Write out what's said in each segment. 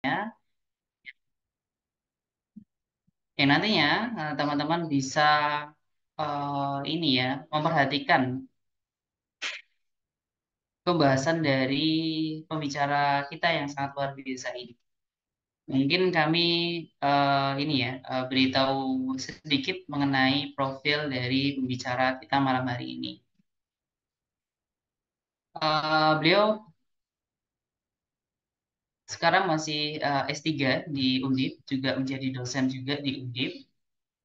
yang nantinya teman-teman bisa ini ya memperhatikan pembahasan dari pembicara kita yang sangat luar biasa ini. Mungkin kami ini ya beritahu sedikit mengenai profil dari pembicara kita malam hari ini. Beliau sekarang masih S3 di Undip, juga menjadi dosen juga di Undip.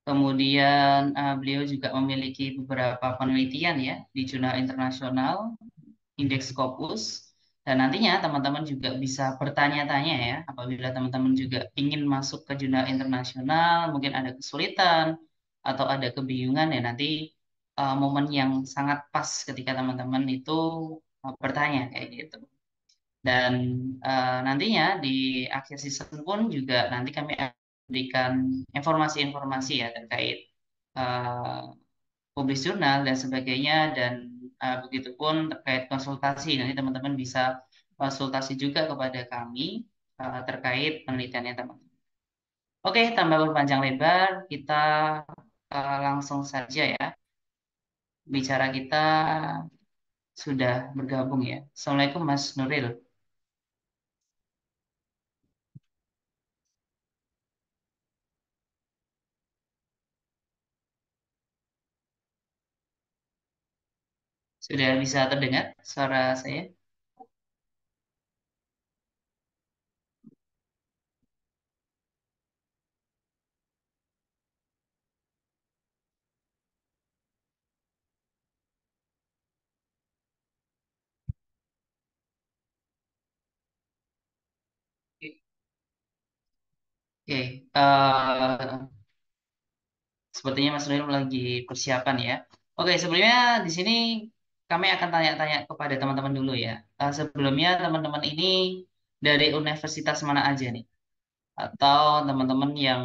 Kemudian beliau juga memiliki beberapa penelitian ya di jurnal internasional, Indeks Scopus. Dan nantinya teman-teman juga bisa bertanya-tanya ya, apabila teman-teman juga ingin masuk ke jurnal internasional, mungkin ada kesulitan atau ada kebingungan ya nanti momen yang sangat pas ketika teman-teman itu bertanya kayak gitu. Dan nantinya di akhir season pun juga nanti kami akan berikan informasi-informasi ya terkait eh, publis jurnal dan sebagainya dan begitupun terkait konsultasi. Nanti teman-teman bisa konsultasi juga kepada kami terkait penelitiannya teman-teman. Oke, tanpa berpanjang lebar, kita langsung saja ya. Bicara kita sudah bergabung ya. Assalamualaikum Mas Nuril. Sudah bisa terdengar suara saya? Oke, sepertinya Mas Nuril lagi persiapan ya. Oke, sebelumnya di sini kami akan tanya-tanya kepada teman-teman dulu ya. Sebelumnya teman-teman ini dari universitas mana aja nih? Atau teman-teman yang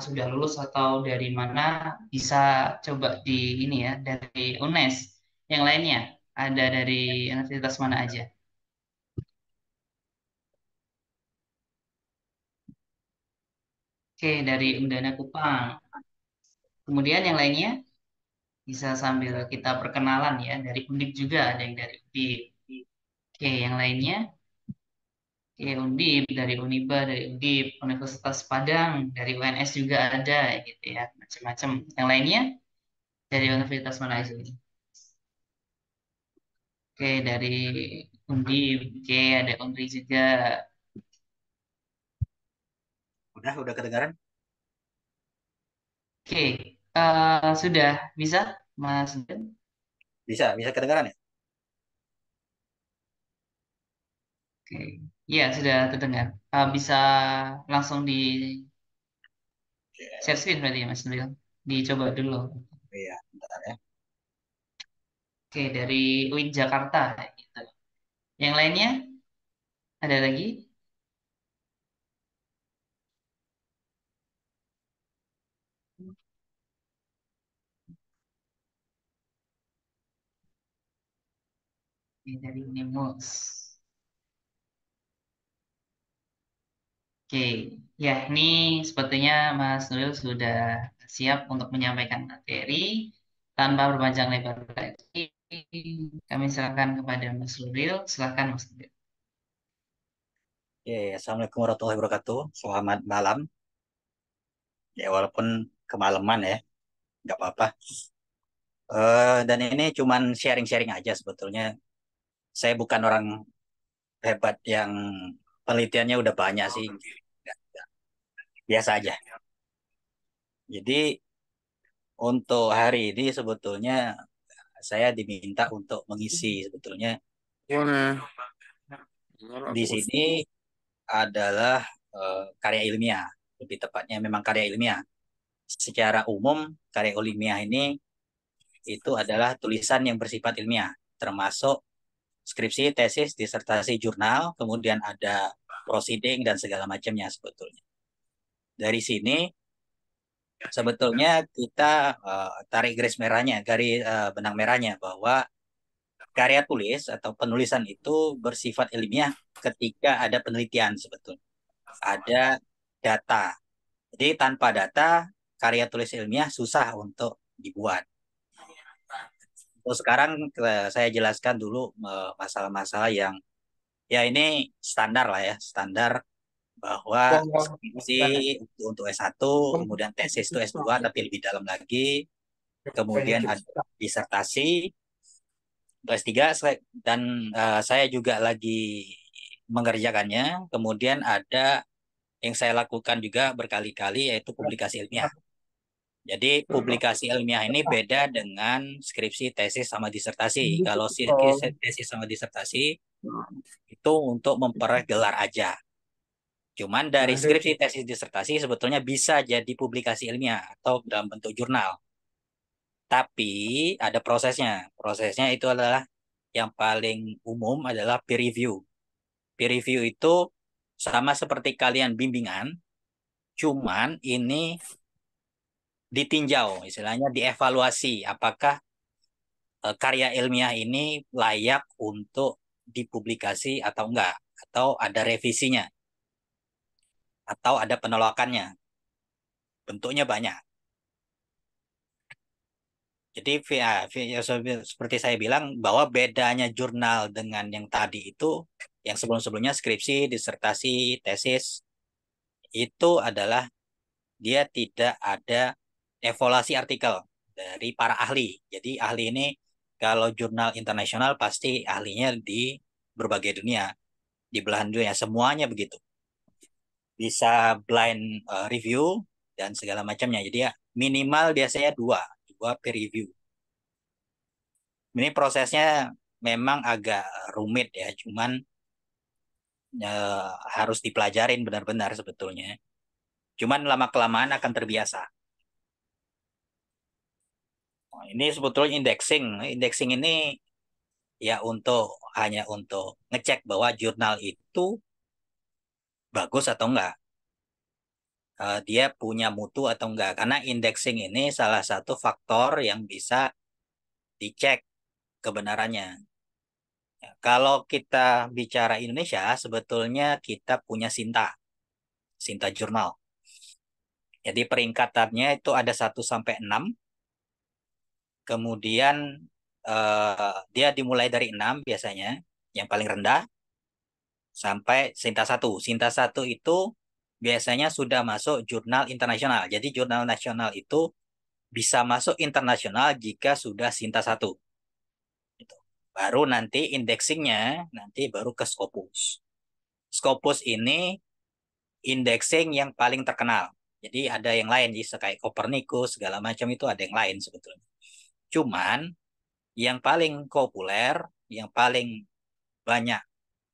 sudah lulus atau dari mana bisa coba di ini ya, dari UNES. Yang lainnya ada dari universitas mana aja? Oke, dari Undana Kupang. Kemudian yang lainnya bisa sambil kita perkenalan ya, dari Undip juga ada yang dari Undip. Oke, yang lainnya Oke, Undip, dari Uniba, dari Undip, Universitas Padang, dari UNS juga ada gitu ya, macam-macam. Yang lainnya dari universitas mana aja ini? Oke, dari Undip, oke, ada Undri juga. Udah kedengaran? Oke, sudah bisa, Mas Ben? Bisa kedengaran ya? Oke, ya sudah terdengar. Bisa langsung di share screen berarti ya, Mas Nuril. Dicoba dulu. Iya, bentar ya. Oke, dari UIN Jakarta gitu. Yang lainnya ada lagi? Oke, dari Unimus. Oke, ya ini sepertinya Mas Nuril sudah siap untuk menyampaikan materi. Tanpa berpanjang lebar lagi, kami silakan kepada Mas Nuril. Silakan Mas Nuril. Oke, Assalamualaikum warahmatullahi wabarakatuh. Selamat malam. Ya, walaupun kemalaman ya, nggak apa-apa. Dan ini cuman sharing-sharing aja sebetulnya. Saya bukan orang hebat yang penelitiannya udah banyak sih. Nggak. Biasa aja. Jadi untuk hari ini sebetulnya saya diminta untuk mengisi sebetulnya di sini adalah karya ilmiah. Lebih tepatnya memang karya ilmiah. Secara umum, karya ilmiah ini itu adalah tulisan yang bersifat ilmiah, termasuk skripsi, tesis, disertasi, jurnal, kemudian ada proceeding dan segala macamnya sebetulnya. Dari sini sebetulnya kita tarik garis merahnya, garis benang merahnya bahwa karya tulis atau penulisan itu bersifat ilmiah ketika ada penelitian sebetulnya. ada data. Jadi tanpa data, karya tulis ilmiah susah untuk dibuat. Terus sekarang saya jelaskan dulu masalah-masalah yang ya ini standar lah ya, standar bahwa skripsi untuk S1, kemudian tesis itu S2 tapi lebih dalam lagi, kemudian ada disertasi untuk S3 dan saya juga lagi mengerjakannya. Kemudian ada yang saya lakukan juga berkali-kali yaitu publikasi ilmiah. Jadi publikasi ilmiah ini beda dengan skripsi, tesis, sama disertasi. Kalau skripsi, tesis, sama disertasi itu untuk memperoleh gelar aja. Cuman dari skripsi, tesis, disertasi sebetulnya bisa jadi publikasi ilmiah atau dalam bentuk jurnal. Tapi ada prosesnya. Prosesnya itu adalah yang paling umum adalah peer review. Peer review itu sama seperti kalian bimbingan, cuman ini ditinjau, istilahnya dievaluasi apakah karya ilmiah ini layak untuk dipublikasi atau enggak, atau ada revisinya, atau ada penolakannya. Bentuknya banyak. Jadi ya, seperti saya bilang bahwa bedanya jurnal dengan yang tadi itu, yang sebelum-sebelumnya skripsi, disertasi, tesis, itu adalah dia tidak ada evaluasi artikel dari para ahli. Jadi ahli ini kalau jurnal internasional pasti ahlinya di berbagai dunia, di belahan dunia, semuanya begitu. Bisa blind review dan segala macamnya. Jadi ya minimal biasanya dua peer review. Ini prosesnya memang agak rumit ya, cuman harus dipelajarin benar-benar sebetulnya. Cuman lama-kelamaan akan terbiasa. Nah, ini sebetulnya indexing. Indexing ini ya hanya untuk ngecek bahwa jurnal itu bagus atau enggak. Dia punya mutu atau enggak. Karena indexing ini salah satu faktor yang bisa dicek kebenarannya. Ya, kalau kita bicara Indonesia, sebetulnya kita punya Sinta Jurnal. Jadi peringkatannya itu ada 1 sampai 6. Kemudian dia dimulai dari 6 biasanya, yang paling rendah, sampai Sinta 1. Sinta 1 itu biasanya sudah masuk jurnal internasional. Jadi jurnal nasional itu bisa masuk internasional jika sudah Sinta 1. Gitu. Baru nanti indexingnya nanti baru ke Scopus. Scopus ini indexing yang paling terkenal. Jadi ada yang lain, jadi kayak Copernicus segala macam itu ada yang lain sebetulnya. Cuman yang paling populer, yang paling banyak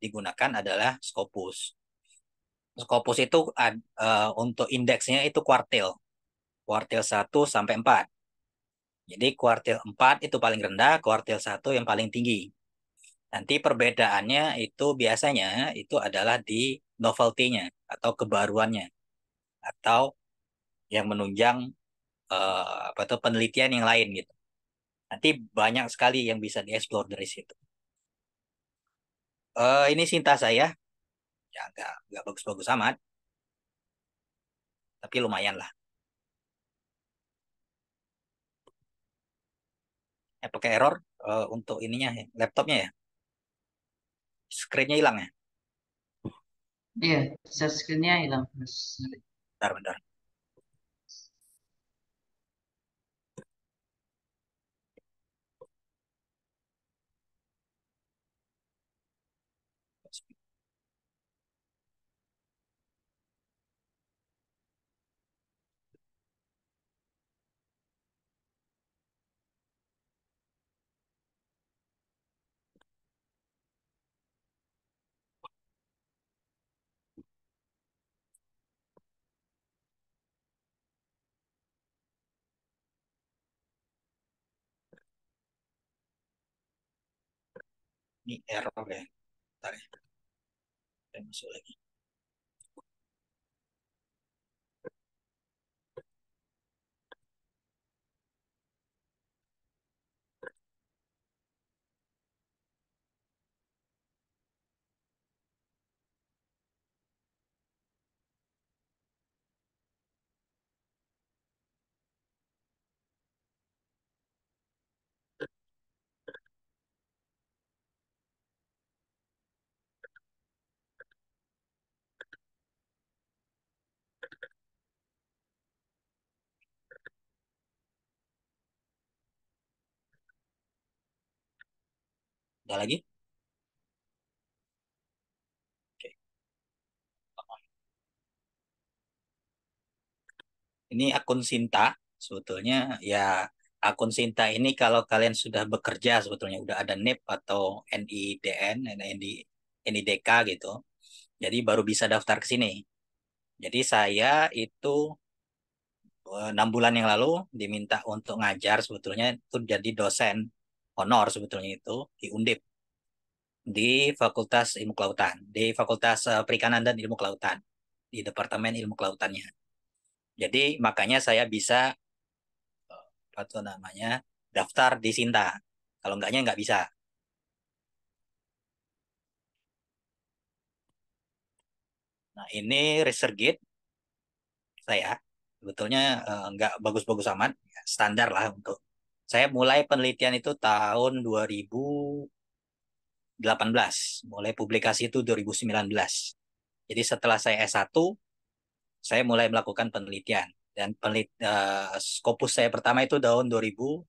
digunakan adalah Scopus. Scopus itu untuk indeksnya itu kuartil. Kuartil 1 sampai 4. Jadi kuartil 4 itu paling rendah, kuartil 1 yang paling tinggi. Nanti perbedaannya itu biasanya itu adalah di novelty-nya atau kebaruannya atau yang menunjang apa itu penelitian yang lain gitu. Nanti banyak sekali yang bisa dieksplor dari situ. Ini Sinta saya, ya nggak bagus-bagus amat, tapi lumayan lah. Pakai error untuk ininya, ya, laptopnya ya, screen-nya hilang ya. Iya, share screen-nya hilang, Mas. Bentar, bentar. Ini error ya. Bentar ya. Saya masuk lagi. Ada lagi? Oke. Ini akun Sinta. Sebetulnya ya akun Sinta ini kalau kalian sudah bekerja sebetulnya udah ada NIP atau NIDN, NIDK gitu. Jadi baru bisa daftar ke sini. Jadi saya itu 6 bulan yang lalu diminta untuk ngajar sebetulnya itu jadi dosen honor sebetulnya itu di Undip di Fakultas Ilmu Kelautan, di Fakultas Perikanan dan Ilmu Kelautan, di Departemen Ilmu Kelautannya. Jadi makanya saya bisa apa tuh namanya daftar di Sinta. Kalau enggaknya nggak bisa. Nah ini Researchgate saya sebetulnya nggak bagus-bagus amat, ya, standar lah untuk saya mulai penelitian itu tahun 2018, mulai publikasi itu 2019. Jadi setelah saya S1, saya mulai melakukan penelitian dan Scopus saya pertama itu tahun 2018.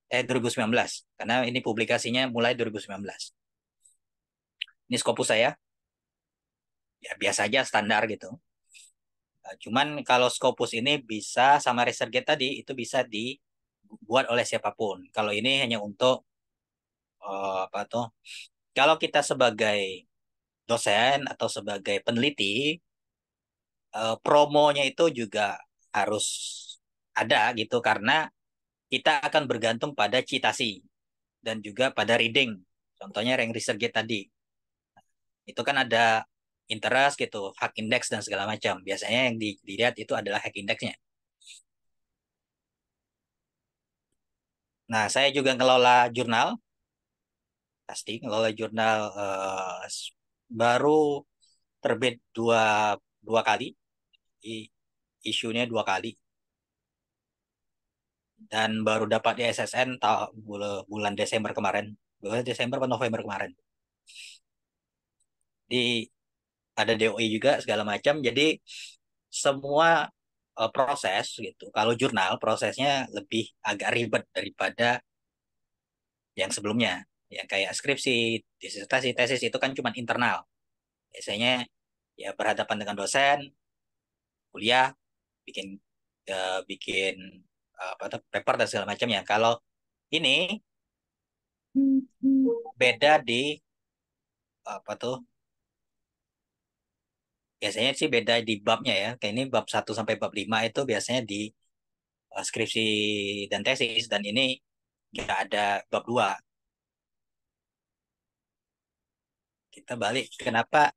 2019 karena ini publikasinya mulai 2019. Ini Scopus saya ya biasa aja standar gitu. Cuman kalau Scopus ini bisa sama ResearchGate tadi itu bisa dibuat oleh siapapun. Kalau ini hanya untuk apa tuh? Kalau kita sebagai dosen atau sebagai peneliti, promonya itu juga harus ada gitu karena kita akan bergantung pada citasi dan juga pada reading. Contohnya yang ResearchGate tadi, itu kan ada interest gitu, hak indeks dan segala macam. Biasanya yang dilihat itu adalah hak indeksnya. Nah, saya juga ngelola jurnal, pasti ngelola jurnal baru terbit dua kali, isunya 2 kali, dan baru dapat di SSN bulan Desember kemarin, bulan Desember atau November kemarin. Di ada DOI juga segala macam. Jadi semua proses gitu. Kalau jurnal prosesnya lebih agak ribet daripada yang sebelumnya. Yang kayak skripsi, disertasi, tesis itu kan cuma internal. Biasanya ya berhadapan dengan dosen, kuliah, bikin bikin apa tuh, paper dan segala macamnya. Kalau ini beda di apa tuh? Biasanya sih beda di babnya ya. Kayak ini bab 1 sampai bab 5 itu biasanya di skripsi dan tesis dan ini nggak ada bab 2. Kita balik kenapa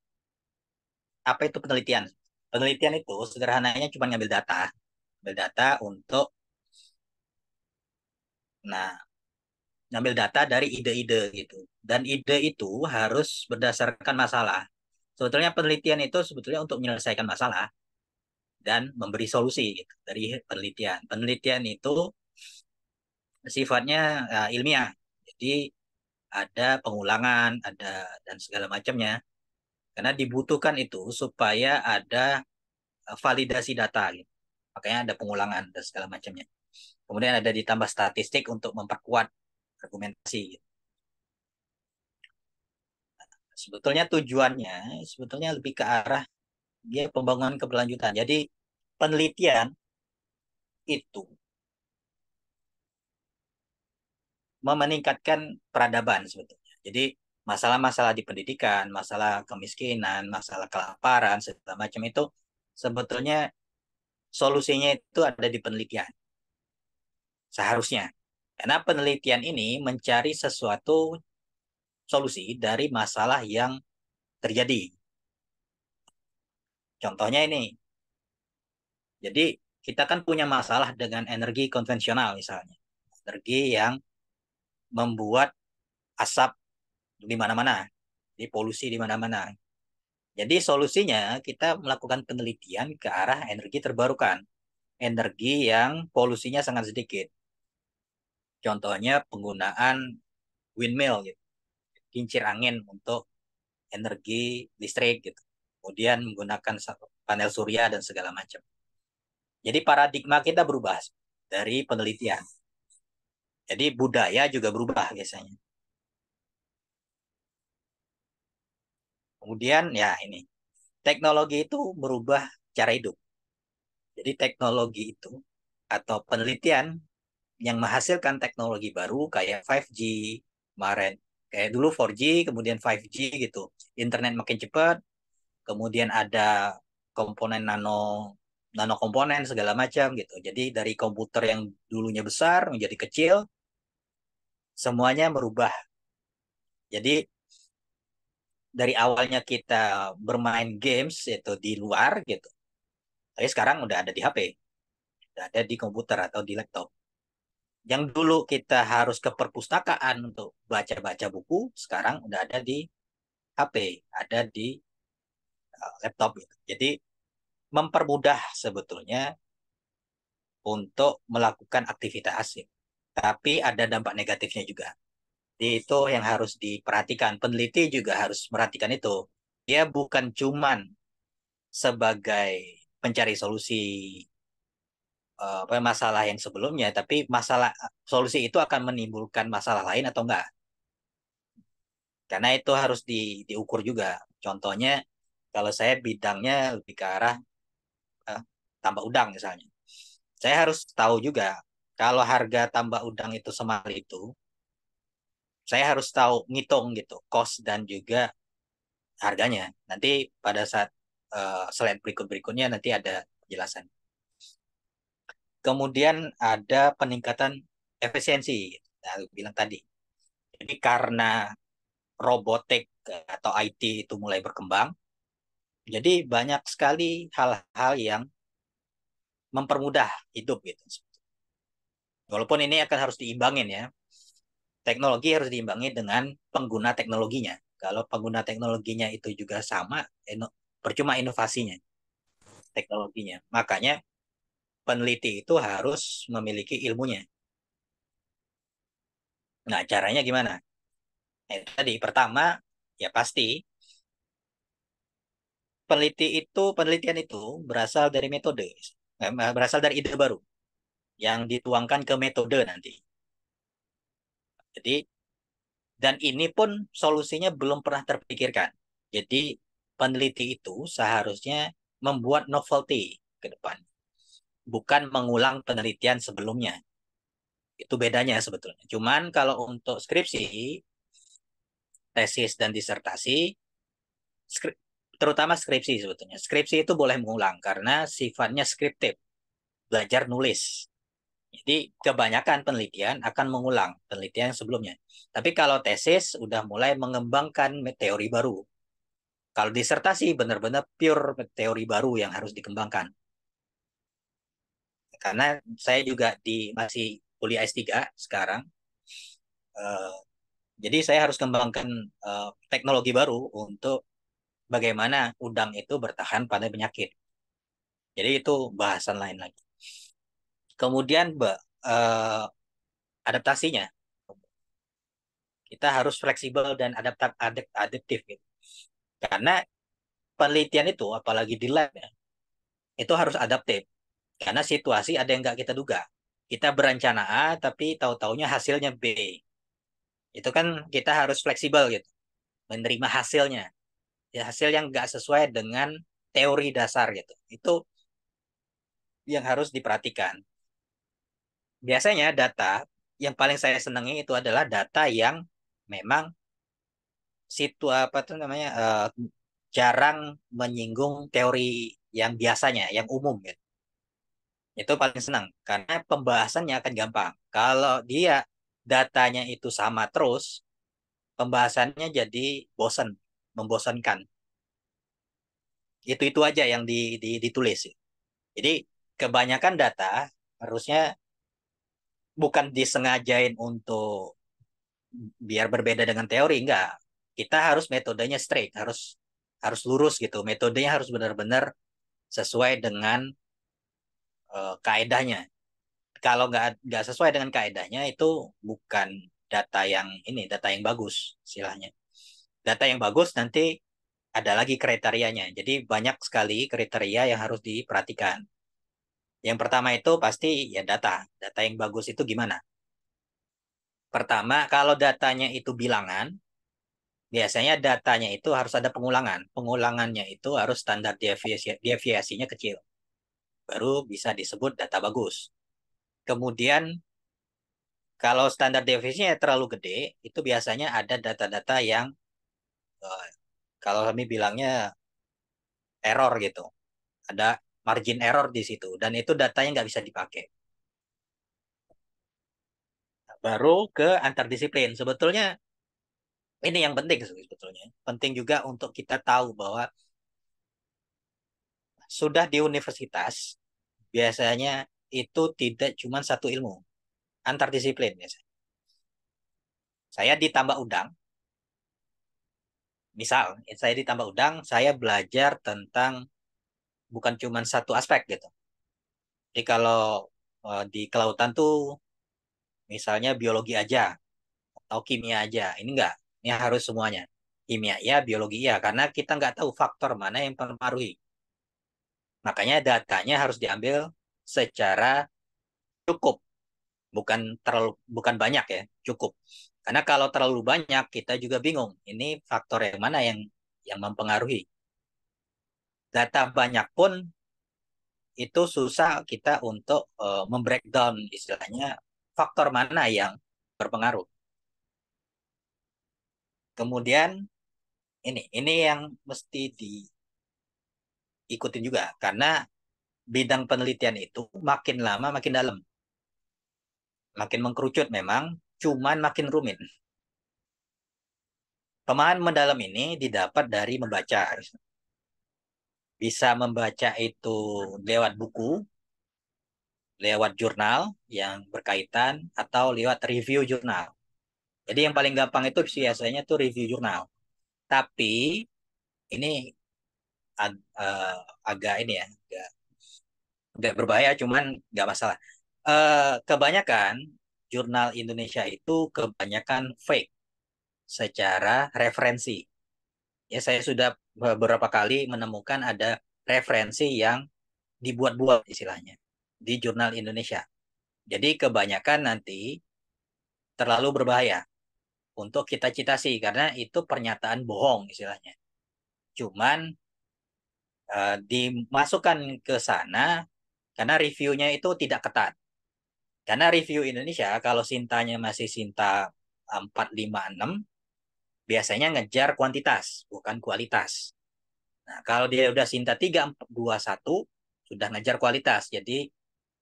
apa itu penelitian? Penelitian itu sederhananya cuma ngambil data untuk nah ngambil data dari ide-ide gitu. Dan ide itu harus berdasarkan masalah. Sebetulnya penelitian itu sebetulnya untuk menyelesaikan masalah dan memberi solusi gitu, dari penelitian. Penelitian itu sifatnya ilmiah. Jadi ada pengulangan, ada dan segala macamnya. Karena dibutuhkan itu supaya ada validasi data gitu. Makanya ada pengulangan dan segala macamnya. Kemudian ada ditambah statistik untuk memperkuat argumentasi gitu. Sebetulnya tujuannya sebetulnya lebih ke arah dia pembangunan keberlanjutan. Jadi penelitian itu meningkatkan peradaban sebetulnya. Jadi masalah-masalah di pendidikan, masalah kemiskinan, masalah kelaparan, segala macam itu sebetulnya solusinya itu ada di penelitian. Seharusnya. Karena penelitian ini mencari sesuatu solusi dari masalah yang terjadi. Contohnya ini. Jadi kita kan punya masalah dengan energi konvensional misalnya. Energi yang membuat asap di mana-mana, di polusi di mana-mana. Jadi solusinya kita melakukan penelitian ke arah energi terbarukan, energi yang polusinya sangat sedikit. Contohnya penggunaan windmill, gitu, kincir angin untuk energi listrik, gitu. Kemudian menggunakan panel surya dan segala macam. Jadi paradigma kita berubah dari penelitian. Jadi budaya juga berubah biasanya. Kemudian ya ini, teknologi itu merubah cara hidup. Jadi teknologi itu atau penelitian yang menghasilkan teknologi baru kayak 5G kemarin. Kayak dulu 4G, kemudian 5G gitu. Internet makin cepat, kemudian ada komponen nano komponen segala macam gitu. Jadi dari komputer yang dulunya besar menjadi kecil, semuanya merubah. Jadi dari awalnya kita bermain games itu di luar gitu. Tapi sekarang udah ada di HP, udah ada di komputer atau di laptop. Yang dulu kita harus ke perpustakaan untuk baca-baca buku, sekarang udah ada di HP, ada di laptop gitu. Jadi mempermudah sebetulnya untuk melakukan aktivitas asing. Tapi ada dampak negatifnya juga. Jadi itu yang harus diperhatikan. Peneliti juga harus merhatikan itu. Dia bukan cuman sebagai pencari solusi masalah yang sebelumnya, tapi masalah solusi itu akan menimbulkan masalah lain atau enggak. Karena itu harus diukur juga. Contohnya, kalau saya bidangnya lebih ke arah eh, tambak udang misalnya. Saya harus tahu juga kalau harga tambak udang itu semahal itu, saya harus tahu ngitung gitu, cost dan juga harganya. Nanti pada saat slide berikut-berikutnya nanti ada penjelasan. Kemudian ada peningkatan efisiensi, nah, aku bilang tadi. Jadi karena robotik atau IT itu mulai berkembang, jadi banyak sekali hal-hal yang mempermudah hidup gitu. Walaupun ini akan harus diimbangin ya. Teknologi harus diimbangi dengan pengguna teknologinya. Kalau pengguna teknologinya itu juga sama, percuma inovasinya, teknologinya. Makanya peneliti itu harus memiliki ilmunya. Nah, caranya gimana? Tadi pertama, ya pasti penelitian itu berasal dari metode, berasal dari ide baru yang dituangkan ke metode nanti. Jadi, dan ini pun solusinya belum pernah terpikirkan. Jadi, peneliti itu seharusnya membuat novelty ke depan, bukan mengulang penelitian sebelumnya. Itu bedanya sebetulnya. Cuman kalau untuk skripsi, tesis dan disertasi, terutama skripsi sebetulnya. Skripsi itu boleh mengulang karena sifatnya skriptif, belajar nulis. Jadi kebanyakan penelitian akan mengulang penelitian yang sebelumnya. Tapi kalau tesis udah mulai mengembangkan teori baru. Kalau disertasi benar-benar pure teori baru yang harus dikembangkan. Karena saya juga masih kuliah S3 sekarang. eh, jadi saya harus kembangkan teknologi baru untuk bagaimana udang itu bertahan pada penyakit. Jadi itu bahasan lain lagi. Kemudian eh, adaptasinya. Kita harus fleksibel dan adaptif gitu. Karena penelitian itu, apalagi di lab ya, itu harus adaptif. Karena situasi ada yang nggak kita duga. Kita berencana A, tapi tahu-taunya hasilnya B. Itu kan kita harus fleksibel gitu, menerima hasilnya. Ya, hasil yang nggak sesuai dengan teori dasar gitu. Itu yang harus diperhatikan. Biasanya data yang paling saya senangi itu adalah data yang memang apa tuh namanya jarang menyinggung teori yang biasanya, yang umum gitu. Itu paling senang karena pembahasannya akan gampang. Kalau dia datanya itu sama terus, pembahasannya jadi bosan, membosankan. Itu aja yang ditulis. Jadi kebanyakan data harusnya bukan disengajain untuk biar berbeda dengan teori, enggak. Kita harus metodenya straight, harus harus lurus gitu. Metodenya harus benar-benar sesuai dengan kaedahnya. Kalau nggak sesuai dengan kaedahnya itu bukan data yang bagus istilahnya. Data yang bagus nanti ada lagi kriterianya. Jadi banyak sekali kriteria yang harus diperhatikan. Yang pertama itu pasti ya data. Data yang bagus itu gimana? Pertama, kalau datanya itu bilangan, biasanya datanya itu harus ada pengulangan. Pengulangannya itu harus standar deviasinya kecil. Baru bisa disebut data bagus. Kemudian, kalau standar deviasinya terlalu gede, itu biasanya ada data-data yang eh, kalau kami bilangnya error gitu. Ada margin error di situ. Dan itu datanya nggak bisa dipakai. Baru ke antar disiplin. Sebetulnya ini yang penting sebetulnya. Penting juga untuk kita tahu bahwa sudah di universitas, biasanya itu tidak cuma satu ilmu, antar disiplin. Biasanya. Saya ditambah udang, misal saya ditambah udang, saya belajar tentang bukan cuma satu aspek gitu. Jadi kalau di kelautan tuh misalnya biologi aja atau kimia aja, ini enggak. Ini harus semuanya. Kimia ya, biologi ya, karena kita nggak tahu faktor mana yang mempengaruhi. Makanya datanya harus diambil secara cukup, bukan banyak ya, cukup. Karena kalau terlalu banyak kita juga bingung. Ini faktor yang mana yang mempengaruhi. Data banyak pun itu susah kita untuk membreakdown istilahnya faktor mana yang berpengaruh. Kemudian ini yang mesti diikutin juga karena bidang penelitian itu makin lama makin dalam, makin mengkerucut memang, cuman makin rumit. Pemahaman mendalam ini didapat dari membaca. Bisa membaca itu lewat buku, lewat jurnal yang berkaitan, atau lewat review jurnal. Jadi yang paling gampang itu biasanya tuh review jurnal. Tapi ini agak ini ya, agak berbahaya, cuman nggak masalah. Kebanyakan jurnal Indonesia itu kebanyakan fake secara referensi. Ya saya sudah beberapa kali menemukan ada referensi yang dibuat-buat istilahnya di jurnal Indonesia. Jadi kebanyakan nanti terlalu berbahaya untuk kita citasi karena itu pernyataan bohong istilahnya. Cuman dimasukkan ke sana karena reviewnya itu tidak ketat. Karena review Indonesia kalau Sintanya masih Sinta 456 biasanya ngejar kuantitas bukan kualitas. Nah, kalau dia udah Sinta 3421 sudah ngejar kualitas. Jadi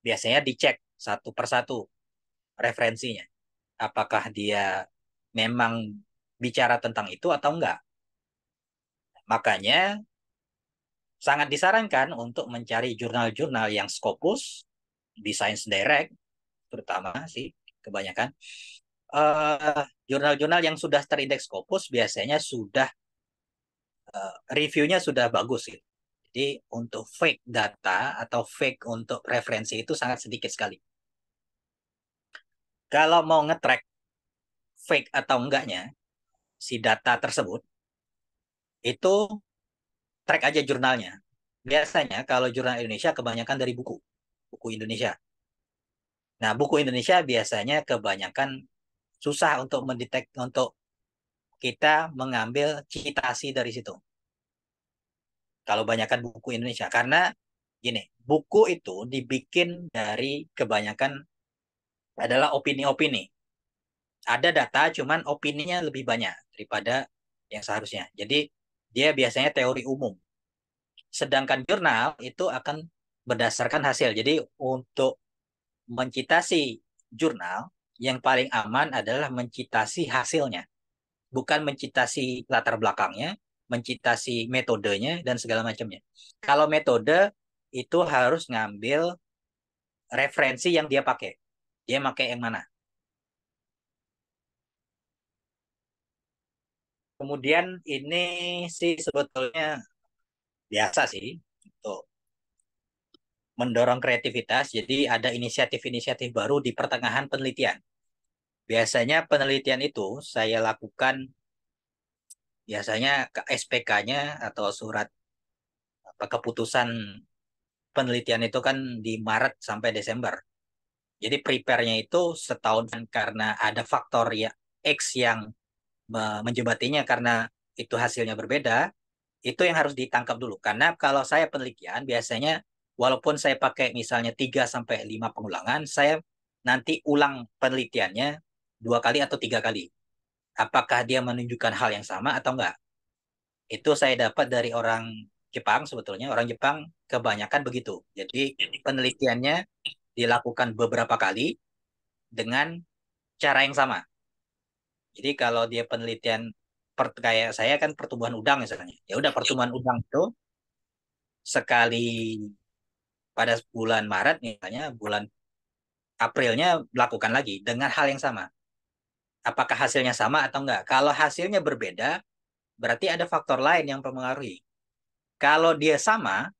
biasanya dicek satu persatu referensinya. Apakah dia memang bicara tentang itu atau enggak. Makanya sangat disarankan untuk mencari jurnal-jurnal yang Scopus, di Science Direct, terutama sih kebanyakan. Jurnal-jurnal yang sudah terindeks Scopus biasanya sudah reviewnya sudah bagus gitu. Jadi untuk fake data atau fake untuk referensi itu sangat sedikit sekali. Kalau mau nge-track fake atau enggaknya si data tersebut, itu track aja jurnalnya. Biasanya kalau jurnal Indonesia kebanyakan dari buku, buku Indonesia. Nah, buku Indonesia biasanya kebanyakan susah untuk mendetek untuk kita mengambil citasi dari situ. Kalau banyakkan buku Indonesia, karena gini, buku itu dibikin dari kebanyakan adalah opini-opini. Ada data, cuman opininya lebih banyak daripada yang seharusnya. Jadi dia biasanya teori umum. Sedangkan jurnal itu akan berdasarkan hasil. Jadi untuk mencitasi jurnal, yang paling aman adalah mencitasi hasilnya. Bukan mencitasi latar belakangnya, mencitasi metodenya, dan segala macamnya. Kalau metode, itu harus ngambil referensi yang dia pakai. Dia pakai yang mana. Kemudian ini sih sebetulnya biasa sih untuk mendorong kreativitas. Jadi ada inisiatif-inisiatif baru di pertengahan penelitian. Biasanya penelitian itu saya lakukan biasanya ke SPK-nya atau surat keputusan penelitian itu kan di Maret sampai Desember. Jadi prepare-nya itu setahun karena ada faktor ya X yang menjembatinya karena itu hasilnya berbeda, itu yang harus ditangkap dulu. Karena kalau saya penelitian biasanya walaupun saya pakai misalnya 3 sampai 5 pengulangan, saya nanti ulang penelitiannya 2 kali atau 3 kali. Apakah dia menunjukkan hal yang sama atau enggak? Itu saya dapat dari orang Jepang sebetulnya. Orang Jepang kebanyakan begitu. Jadi penelitiannya dilakukan beberapa kali dengan cara yang sama. Jadi kalau dia penelitian kayak saya kan pertumbuhan udang misalnya. Ya udah pertumbuhan udang itu sekali pada bulan Maret misalnya, bulan Aprilnya lakukan lagi dengan hal yang sama. Apakah hasilnya sama atau enggak? Kalau hasilnya berbeda, berarti ada faktor lain yang mempengaruhi. Kalau dia sama,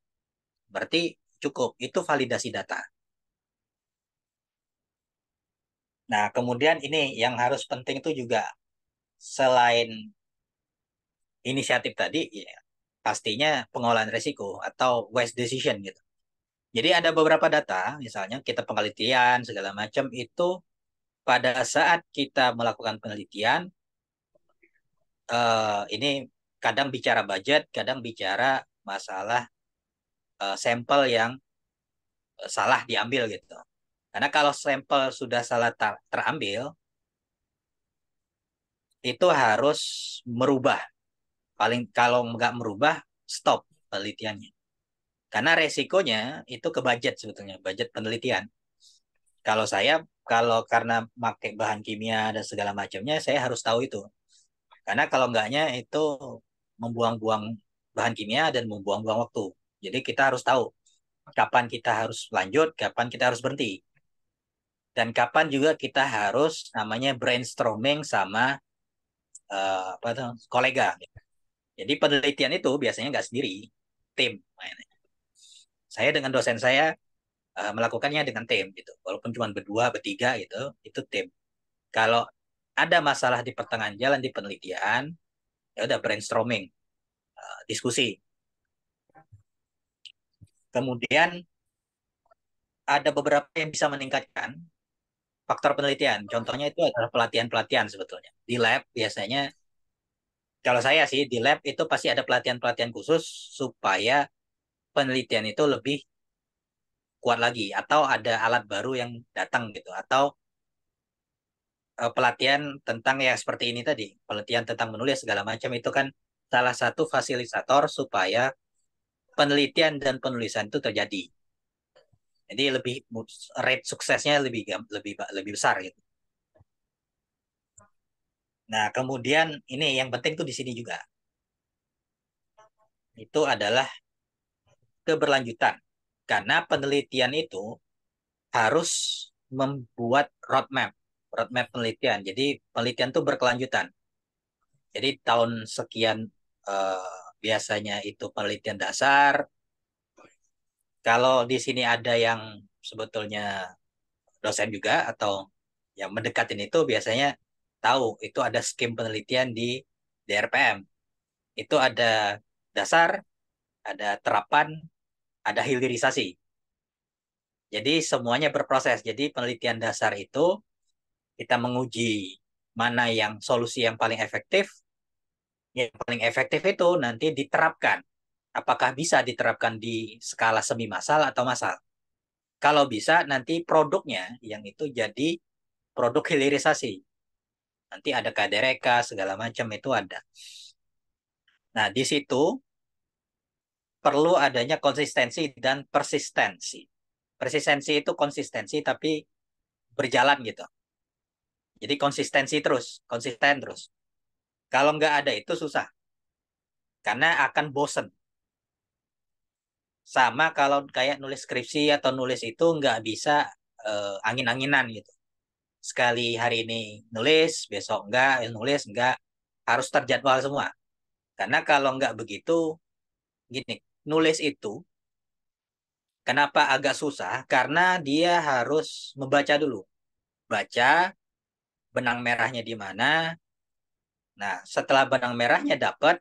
berarti cukup. Itu validasi data. Nah, kemudian ini yang harus penting itu juga selain inisiatif tadi, ya, pastinya pengolahan risiko atau wise decision gitu. Jadi ada beberapa data, misalnya kita penelitian segala macam itu pada saat kita melakukan penelitian, ini kadang bicara budget, kadang bicara masalah sampel yang salah diambil gitu. Karena kalau sampel sudah salah terambil, itu harus merubah. Paling kalau nggak merubah, stop penelitiannya. Karena resikonya itu ke budget sebetulnya, budget penelitian. Kalau saya, kalau karena pakai bahan kimia dan segala macamnya, saya harus tahu itu. Karena kalau enggaknya itu membuang-buang bahan kimia dan membuang-buang waktu. Jadi kita harus tahu kapan kita harus lanjut, kapan kita harus berhenti. Dan kapan juga kita harus namanya brainstorming sama apa tuh, kolega. Jadi penelitian itu biasanya nggak sendiri, tim. Saya dengan dosen saya melakukannya dengan tim gitu. Walaupun cuma berdua, bertiga gitu, itu tim. Kalau ada masalah di pertengahan jalan di penelitian, ya udah brainstorming, diskusi. Kemudian ada beberapa yang bisa meningkatkan faktor penelitian. Contohnya itu adalah pelatihan-pelatihan sebetulnya. Di lab biasanya, kalau saya sih di lab itu pasti ada pelatihan-pelatihan khusus supaya penelitian itu lebih kuat lagi. Atau ada alat baru yang datang gitu. Atau pelatihan tentang ya seperti ini tadi. Pelatihan tentang menulis segala macam itu kan salah satu fasilitator supaya penelitian dan penulisan itu terjadi. Jadi lebih rate suksesnya lebih besar gitu. Nah, kemudian ini yang penting tuh di sini juga. Itu adalah keberlanjutan. Karena penelitian itu harus membuat roadmap, roadmap penelitian. Jadi penelitian itu berkelanjutan. Jadi tahun sekian biasanya itu penelitian dasar. Kalau di sini ada yang sebetulnya dosen juga atau yang mendekatin itu biasanya tahu itu ada skim penelitian di DRPM. Itu ada dasar, ada terapan, ada hilirisasi. Jadi semuanya berproses. Jadi penelitian dasar itu kita menguji mana yang solusi yang paling efektif. Yang paling efektif itu nanti diterapkan. Apakah bisa diterapkan di skala semi massal atau massal? Kalau bisa nanti produknya yang itu jadi produk hilirisasi. Nanti ada kadereka segala macam itu ada. Nah, di situ perlu adanya konsistensi dan persistensi. Persistensi itu konsistensi tapi berjalan gitu. Jadi konsistensi terus, konsisten terus. Kalau nggak ada itu susah, karena akan bosen. Sama kalau kayak nulis skripsi atau nulis itu nggak bisa angin-anginan gitu. Sekali hari ini nulis, besok enggak, nulis enggak, harus terjadwal semua. Karena kalau nggak begitu, gini, nulis itu kenapa agak susah? Karena dia harus membaca dulu. Baca benang merahnya di mana. Nah, setelah benang merahnya dapat,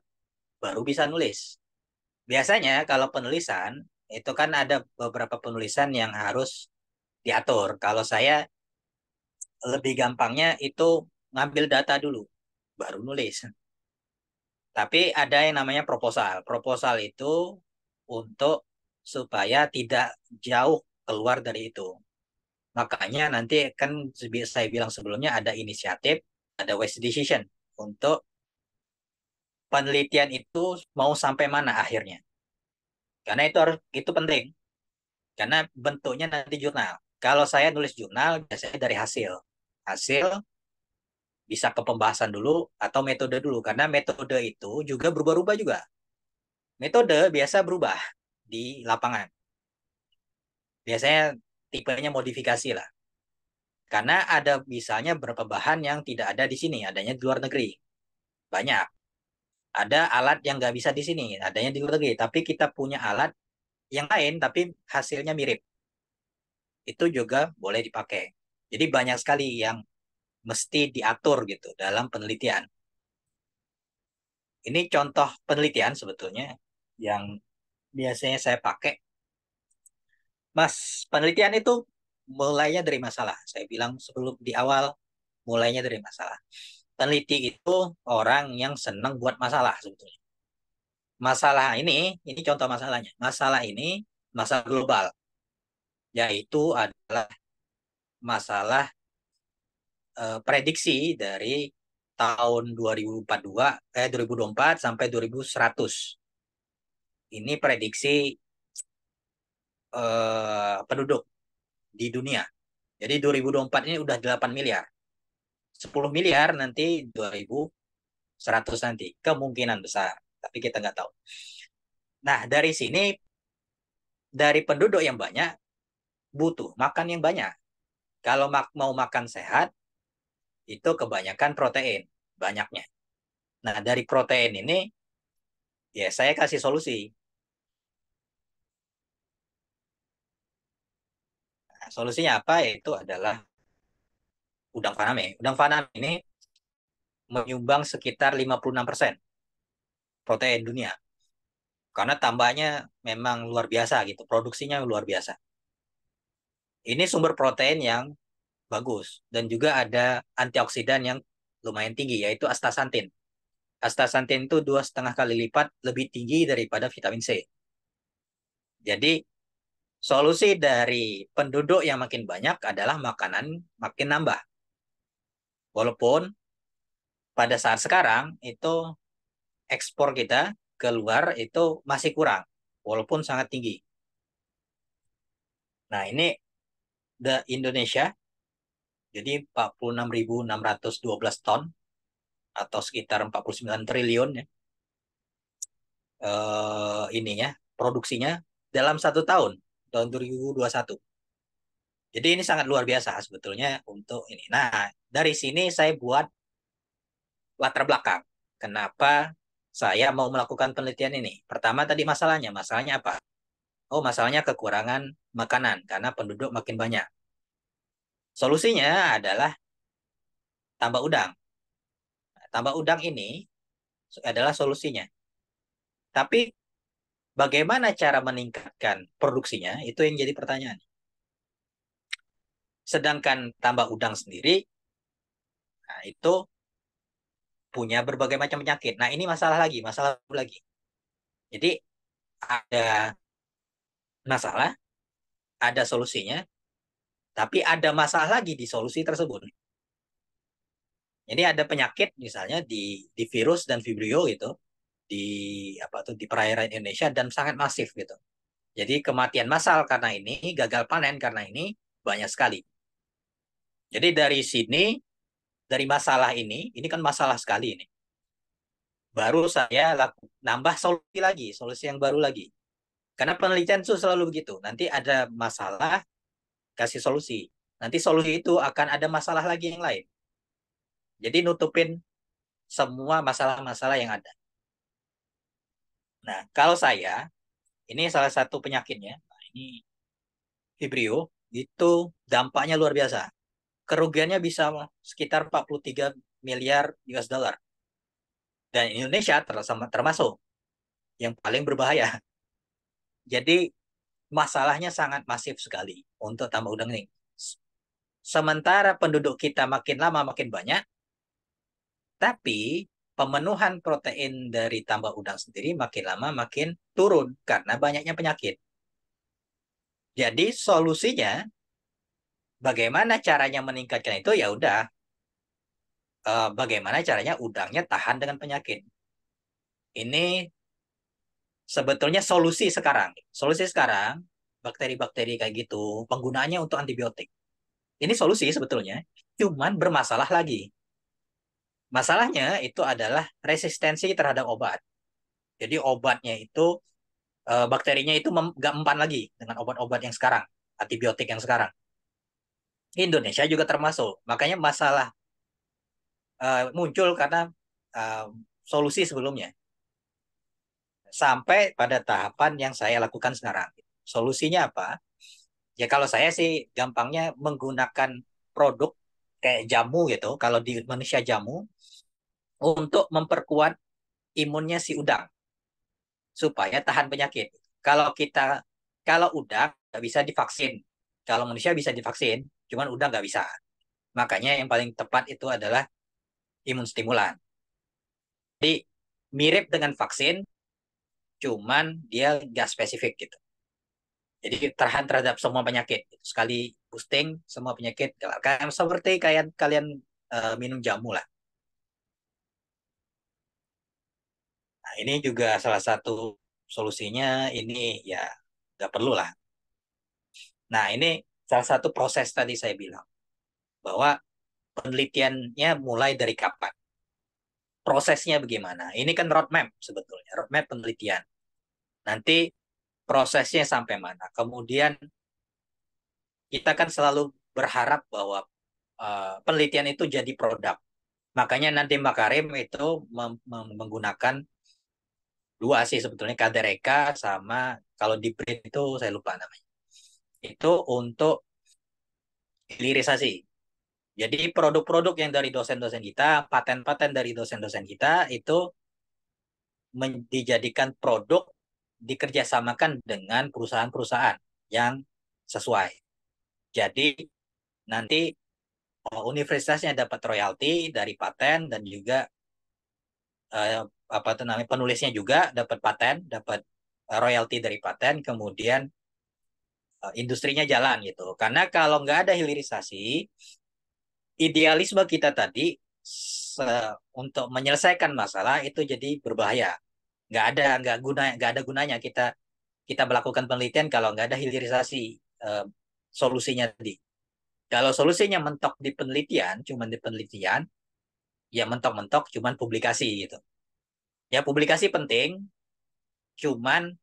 baru bisa nulis. Biasanya kalau penulisan itu kan ada beberapa penulisan yang harus diatur. Kalau saya lebih gampangnya itu ngambil data dulu, baru nulis. Tapi ada yang namanya proposal. Proposal itu untuk supaya tidak jauh keluar dari itu. Makanya nanti kan saya bilang sebelumnya ada inisiatif, ada waste decision untuk penelitian itu mau sampai mana akhirnya. Karena itu penting. Karena bentuknya nanti jurnal. Kalau saya nulis jurnal biasanya dari hasil. Hasil bisa ke pembahasan dulu atau metode dulu karena metode itu juga berubah-ubah juga. Metode biasa berubah di lapangan. Biasanya tipenya modifikasi lah. Karena ada misalnya beberapa bahan yang tidak ada di sini, adanya di luar negeri. Banyak. Ada alat yang nggak bisa di sini, adanya di luar negeri. Tapi kita punya alat yang lain, tapi hasilnya mirip. Itu juga boleh dipakai. Jadi banyak sekali yang mesti diatur gitu dalam penelitian. Ini contoh penelitian sebetulnya yang biasanya saya pakai. Mas, penelitian itu mulainya dari masalah. Saya bilang sebelum di awal, mulainya dari masalah. Peneliti itu orang yang senang buat masalah sebetulnya. Masalah ini contoh masalahnya. Masalah ini masalah global, yaitu adalah masalah prediksi dari tahun 2024 sampai 2100. Ini prediksi penduduk di dunia. Jadi 2024 ini udah 8 miliar. 10 miliar nanti 2100 nanti. Kemungkinan besar. Tapi kita nggak tahu. Nah, dari sini, dari penduduk yang banyak, butuh makan yang banyak. Kalau mau makan sehat, itu kebanyakan protein. Banyaknya. Nah, dari protein ini, ya saya kasih solusi. Nah, solusinya apa? Itu adalah udang faname. Udang faname ini menyumbang sekitar 56% protein dunia. Karena tambahnya memang luar biasa gitu, produksinya luar biasa. Ini sumber protein yang bagus dan juga ada antioksidan yang lumayan tinggi yaitu astaxanthin. Astaxanthin itu 2,5 kali lipat lebih tinggi daripada vitamin C. Jadi solusi dari penduduk yang makin banyak adalah makanan makin nambah. Walaupun pada saat sekarang itu ekspor kita keluar itu masih kurang, walaupun sangat tinggi. Nah ini Indonesia jadi 46.612 ton atau sekitar 49 triliun ya ininya produksinya dalam 1 tahun 2021. Jadi ini sangat luar biasa sebetulnya untuk ini. Nah dari sini saya buat latar belakang kenapa saya mau melakukan penelitian ini. Pertama tadi masalahnya apa? Oh masalahnya kekurangan makanan karena penduduk makin banyak. Solusinya adalah tambah udang. Tambah udang ini adalah solusinya. Tapi bagaimana cara meningkatkan produksinya? Itu yang jadi pertanyaan. Sedangkan tambah udang sendiri, nah itu punya berbagai macam penyakit. Nah ini masalah lagi. Jadi ada masalah, ada solusinya, tapi ada masalah lagi di solusi tersebut. Jadi ada penyakit misalnya di virus dan vibrio gitu di di perairan Indonesia dan sangat masif gitu. Jadi kematian massal karena ini, gagal panen karena ini banyak sekali. Jadi dari sini, dari masalah ini kan masalah sekali ini. Baru saya nambah solusi lagi, solusi yang baru lagi. Karena penelitian itu selalu begitu. Nanti ada masalah, kasih solusi. Nanti solusi itu akan ada masalah lagi yang lain. Jadi nutupin semua masalah-masalah yang ada. Nah, kalau saya, ini salah satu penyakitnya. Nah, ini Vibrio, itu dampaknya luar biasa. Kerugiannya bisa sekitar 43 miliar US dollar. Dan Indonesia termasuk yang paling berbahaya. Jadi masalahnya sangat masif sekali untuk tambak udang ini. Sementara penduduk kita makin lama makin banyak, tapi pemenuhan protein dari tambak udang sendiri makin lama makin turun karena banyaknya penyakit. Jadi solusinya bagaimana caranya meningkatkan itu ya udah bagaimana caranya udangnya tahan dengan penyakit. Ini sebetulnya solusi sekarang. Solusi sekarang bakteri-bakteri kayak gitu penggunaannya untuk antibiotik. Ini solusi sebetulnya, cuman bermasalah lagi. Masalahnya itu adalah resistensi terhadap obat. Jadi obatnya itu bakterinya itu nggak mempan lagi dengan obat-obat yang sekarang, antibiotik yang sekarang. Indonesia juga termasuk. Makanya masalah muncul karena uh, solusi sebelumnya. Sampai pada tahapan yang saya lakukan sekarang. Solusinya apa? Ya kalau saya sih gampangnya menggunakan produk kayak jamu gitu. Kalau di Indonesia jamu untuk memperkuat imunnya si udang supaya tahan penyakit. Kalau kita kalau udang nggak bisa divaksin, kalau manusia bisa divaksin, cuman udang nggak bisa. Makanya yang paling tepat itu adalah imun stimulan. Jadi mirip dengan vaksin, cuman dia nggak spesifik gitu. Jadi tahan terhadap semua penyakit. Sekali boosting semua penyakit. Kayak seperti kayak kalian minum jamu lah. Nah, ini juga salah satu solusinya ini ya nggak perlu lah. Nah, ini salah satu proses tadi saya bilang bahwa penelitiannya mulai dari kapan, prosesnya bagaimana. Ini kan roadmap sebetulnya, roadmap penelitian. Nanti prosesnya sampai mana. Kemudian kita kan selalu berharap bahwa penelitian itu jadi produk. Makanya nanti Mbak Karim itu menggunakan dua sih sebetulnya Kadereka sama kalau di BRIN itu saya lupa namanya. Itu untuk hilirisasi. Jadi produk-produk yang dari dosen-dosen kita, paten-paten dari dosen-dosen kita itu dijadikan produk dikerjasamakan dengan perusahaan-perusahaan yang sesuai. Jadi nanti universitasnya dapat royalti dari paten dan juga eh, apa itu namanya penulisnya juga dapat paten, dapat royalti dari paten, kemudian industrinya jalan gitu. Karena kalau nggak ada hilirisasi, idealisme kita tadi untuk menyelesaikan masalah itu jadi berbahaya. Nggak ada gunanya kita kita melakukan penelitian kalau nggak ada hilirisasi eh, solusinya tadi. Kalau solusinya mentok di penelitian, cuman di penelitian, ya mentok-mentok cuman publikasi gitu. Ya publikasi penting, cuman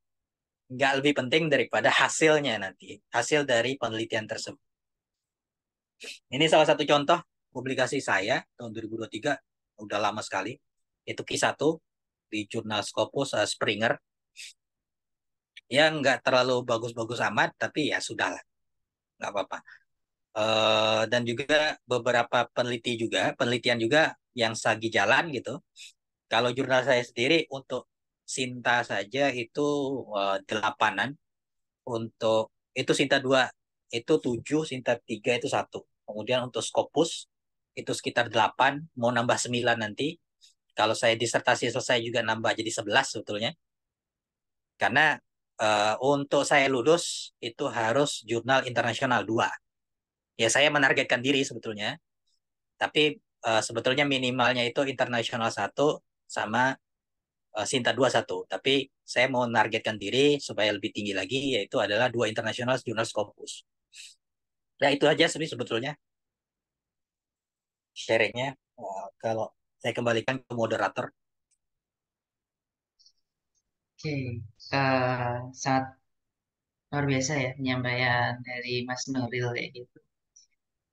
nggak lebih penting daripada hasilnya nanti, hasil dari penelitian tersebut. Ini salah satu contoh publikasi saya tahun 2023, udah lama sekali. Itu Q1 di jurnal Scopus Springer. Ya nggak terlalu bagus-bagus amat, tapi ya sudahlah, nggak apa-apa. Dan juga beberapa penelitian juga yang lagi jalan gitu. Kalau jurnal saya sendiri untuk Sinta saja itu delapanan, untuk itu Sinta 2 itu 7, Sinta 3 itu satu. Kemudian untuk Scopus itu sekitar 8, mau nambah 9 nanti. Kalau saya disertasi selesai juga nambah jadi 11 sebetulnya. Karena untuk saya lulus itu harus jurnal internasional 2. Ya saya menargetkan diri sebetulnya, tapi sebetulnya minimalnya itu internasional satu sama Sinta 2 satu. Tapi saya mau menargetkan diri supaya lebih tinggi lagi, yaitu adalah 2 internasional jurnal Scopus. Ya itu aja sih sebetulnya sharingnya. Kalau saya kembalikan ke moderator. Oke, sangat luar biasa ya penyampaian dari Mas Nuril ya gitu.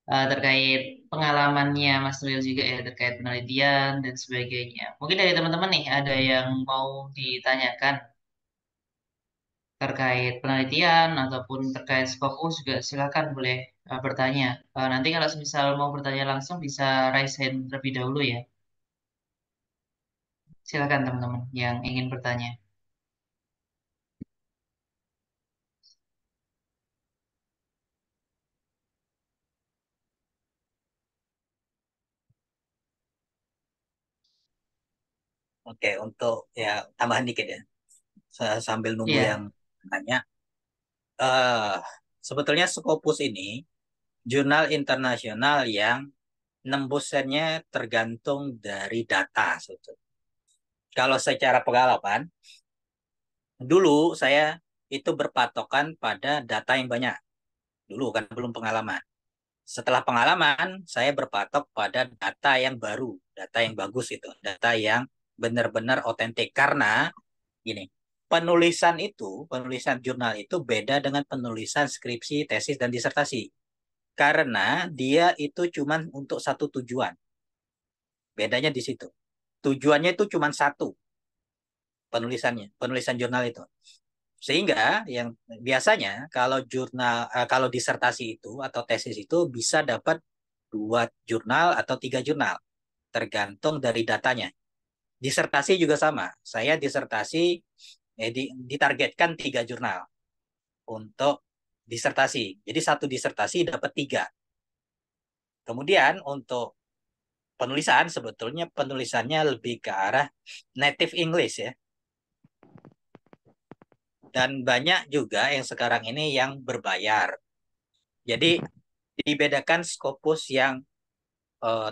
Terkait pengalamannya Mas Nuril juga ya terkait penelitian dan sebagainya. Mungkin dari teman-teman nih ada yang mau ditanyakan terkait penelitian ataupun terkait Scopus juga silakan boleh bertanya. Nanti kalau misal mau bertanya langsung bisa raise hand terlebih dahulu ya. Silakan teman-teman yang ingin bertanya. Oke, untuk ya tambahan dikit ya. Sambil nunggu yang Iya, nanya. eh Sebetulnya Scopus ini jurnal internasional yang nembusannya tergantung dari data sebetulnya. Kalau secara pengalaman, dulu saya itu berpatokan pada data yang banyak. Dulu kan belum pengalaman. Setelah pengalaman, saya berpatok pada data yang baru, data yang bagus itu, data yang benar-benar otentik. Karena gini, penulisan jurnal itu beda dengan penulisan skripsi, tesis, dan disertasi. Karena dia itu cuma untuk satu tujuan. Bedanya di situ. Tujuannya itu cuma satu, penulisan jurnal itu. Sehingga yang biasanya kalau disertasi itu atau tesis itu bisa dapat 2 jurnal atau 3 jurnal, tergantung dari datanya. Disertasi juga sama. Saya disertasi ditargetkan 3 jurnal untuk disertasi. Jadi satu disertasi dapat 3. Kemudian untuk penulisan, sebetulnya penulisannya lebih ke arah native English ya. Dan banyak juga yang sekarang ini yang berbayar. Jadi dibedakan Scopus yang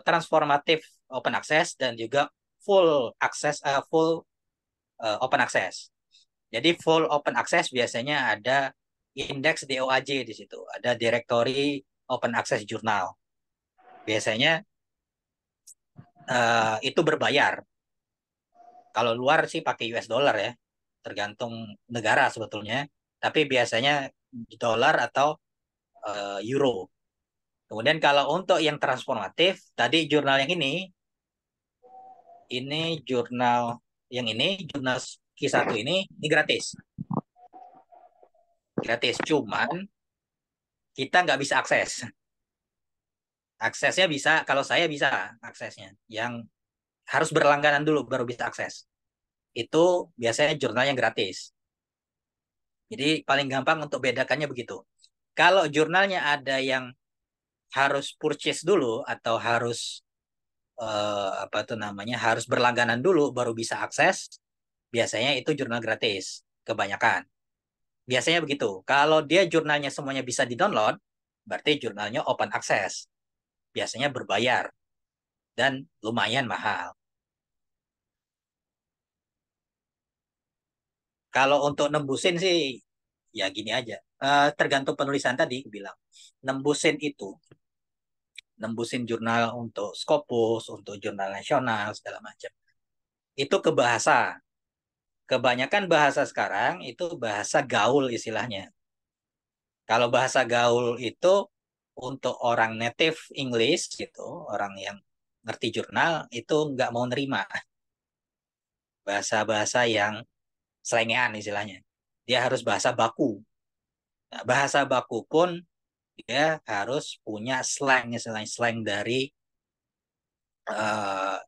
transformatif open access dan juga full open access. Jadi full open access biasanya ada indeks DOAJ di situ, ada directory open access jurnal. Biasanya itu berbayar. Kalau luar sih pakai US dollar ya, tergantung negara sebetulnya. Tapi biasanya dolar atau euro. Kemudian kalau untuk yang transformatif, tadi jurnal yang ini jurnal Q1 ini gratis. Gratis, cuman kita nggak bisa akses. Aksesnya bisa, kalau saya bisa aksesnya. Yang harus berlangganan dulu baru bisa akses. Itu biasanya jurnal yang gratis. Jadi paling gampang untuk bedakannya begitu. Kalau jurnalnya ada yang harus purchase dulu atau harus apa tuh namanya harus berlangganan dulu baru bisa akses, biasanya itu jurnal gratis kebanyakan. Biasanya begitu. Kalau dia jurnalnya semuanya bisa di-download, berarti jurnalnya open access. Biasanya berbayar dan lumayan mahal. Kalau untuk nembusin sih ya gini aja. Tergantung penulisan tadi aku bilang. Nembusin itu, nembusin jurnal untuk Scopus, untuk jurnal nasional segala macam. Itu ke bahasa. Kebanyakan bahasa sekarang itu bahasa gaul istilahnya. Kalau bahasa gaul itu untuk orang native English gitu, orang yang ngerti jurnal itu nggak mau nerima bahasa-bahasa yang selengean istilahnya. Dia harus bahasa baku. Nah, bahasa baku pun dia harus punya slang dari uh,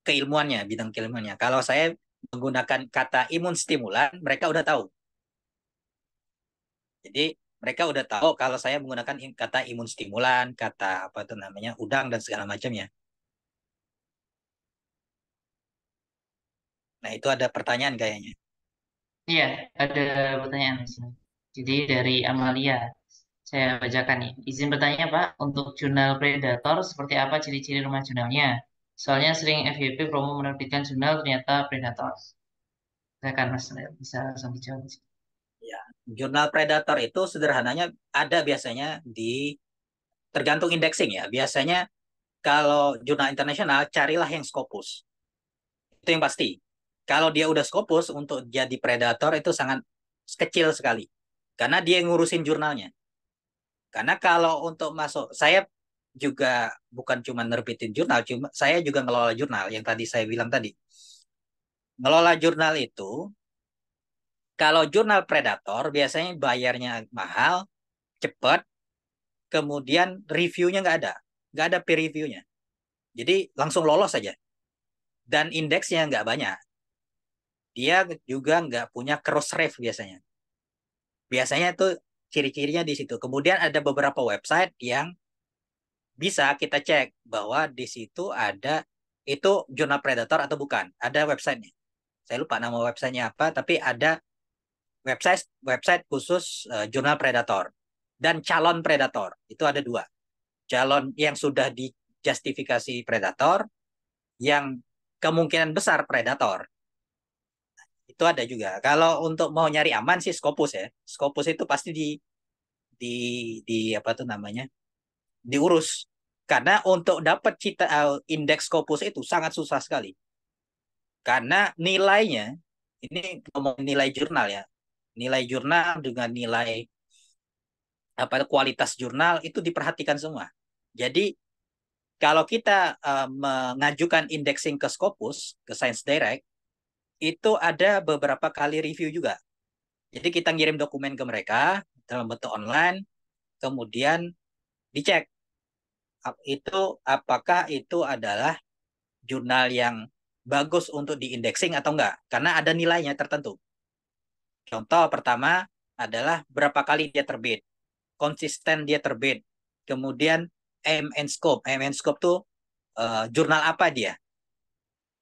keilmuannya, bidang keilmuannya. Kalau saya menggunakan kata imun stimulan, mereka udah tahu. Jadi mereka udah tahu kalau saya menggunakan kata imun stimulan, kata apa itu namanya, udang dan segala macamnya. Nah, itu ada pertanyaan kayaknya. iya, ada pertanyaan di sini. Jadi dari Amalia, saya bacakan nih. Izin bertanya, Pak, untuk jurnal Predator, seperti apa ciri-ciri rumah jurnalnya? Soalnya sering FYP promo menerbitkan jurnal, ternyata Predator. Saya kan Mas, bisa langsung dijawab. Ya, jurnal predator itu sederhananya ada biasanya di tergantung indexing ya. Biasanya kalau jurnal internasional carilah yang Scopus. Itu yang pasti. Kalau dia udah Scopus untuk jadi predator itu sangat kecil sekali. Karena dia yang ngurusin jurnalnya. Karena kalau untuk masuk, saya juga bukan cuma nerbitin jurnal, cuma saya juga ngelola jurnal yang tadi saya bilang tadi. Ngelola jurnal itu, kalau jurnal predator biasanya bayarnya mahal, cepat, kemudian reviewnya nggak ada peer reviewnya. Jadi langsung lolos saja. Dan indeksnya nggak banyak. Dia juga nggak punya cross ref biasanya. Biasanya itu ciri-cirinya di situ. Kemudian ada beberapa website yang bisa kita cek bahwa di situ ada itu jurnal predator atau bukan. Ada websitenya. Saya lupa nama websitenya apa, tapi ada website website khusus jurnal predator dan calon predator. Itu ada dua. Calon yang sudah dijustifikasi predator, yang kemungkinan besar predator. Itu ada juga. Kalau untuk mau nyari aman sih Scopus ya. Scopus itu pasti di di apa tuh namanya? Diurus. Karena untuk dapat indeks Scopus itu sangat susah sekali. Karena nilainya ini ngomong nilai jurnal ya. Nilai jurnal dengan nilai apa kualitas jurnal itu diperhatikan semua. Jadi kalau kita mengajukan indexing ke Scopus, ke Science Direct, itu ada beberapa kali review juga. Jadi kita ngirim dokumen ke mereka dalam bentuk online, kemudian dicek itu apakah itu adalah jurnal yang bagus untuk diindexing atau enggak, karena ada nilainya tertentu. Contoh pertama adalah berapa kali dia terbit, konsisten dia terbit, kemudian AMN Scope. AMN Scope tuh jurnal apa dia,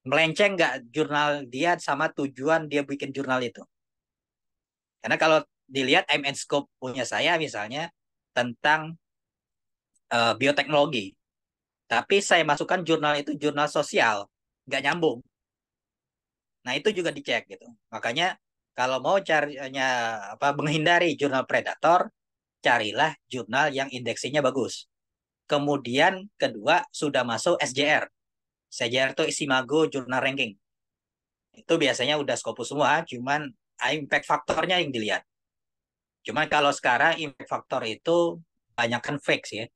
melenceng nggak jurnal dia sama tujuan dia bikin jurnal itu. Karena kalau dilihat AMN Scope punya saya misalnya tentang bioteknologi, tapi saya masukkan jurnal itu jurnal sosial, nggak nyambung. Nah itu juga dicek gitu. Makanya kalau mau carinya apa menghindari jurnal predator, carilah jurnal yang indeksinya bagus. Kemudian kedua sudah masuk SJR. SJR itu Isimago Journal Ranking. Itu biasanya udah Scopus semua, cuman impact faktornya yang dilihat. Cuman kalau sekarang impact faktor itu banyak kan fake sih ya.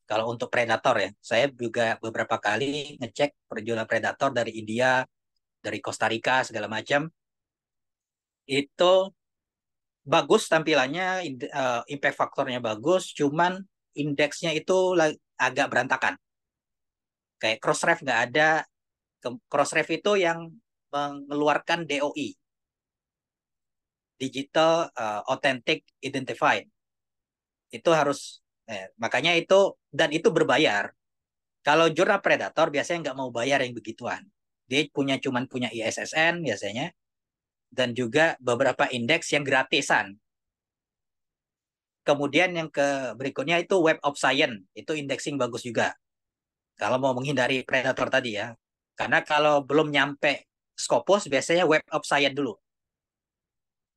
Kalau untuk predator ya, saya juga beberapa kali ngecek jurnal predator dari India, dari Costa Rica segala macam. Itu bagus tampilannya, impact faktornya bagus, cuman indeksnya itu agak berantakan. Kayak Crossref nggak ada. Crossref itu yang mengeluarkan DOI, Digital Authentic Identified. Itu harus, makanya itu, dan itu berbayar. Kalau jurnal predator biasanya nggak mau bayar yang begituan. Dia cuman punya ISSN biasanya, dan juga beberapa indeks yang gratisan. Kemudian yang ke berikutnya itu Web of Science, itu indexing bagus juga. Kalau mau menghindari predator tadi ya. Karena kalau belum nyampe Scopus, biasanya Web of Science dulu.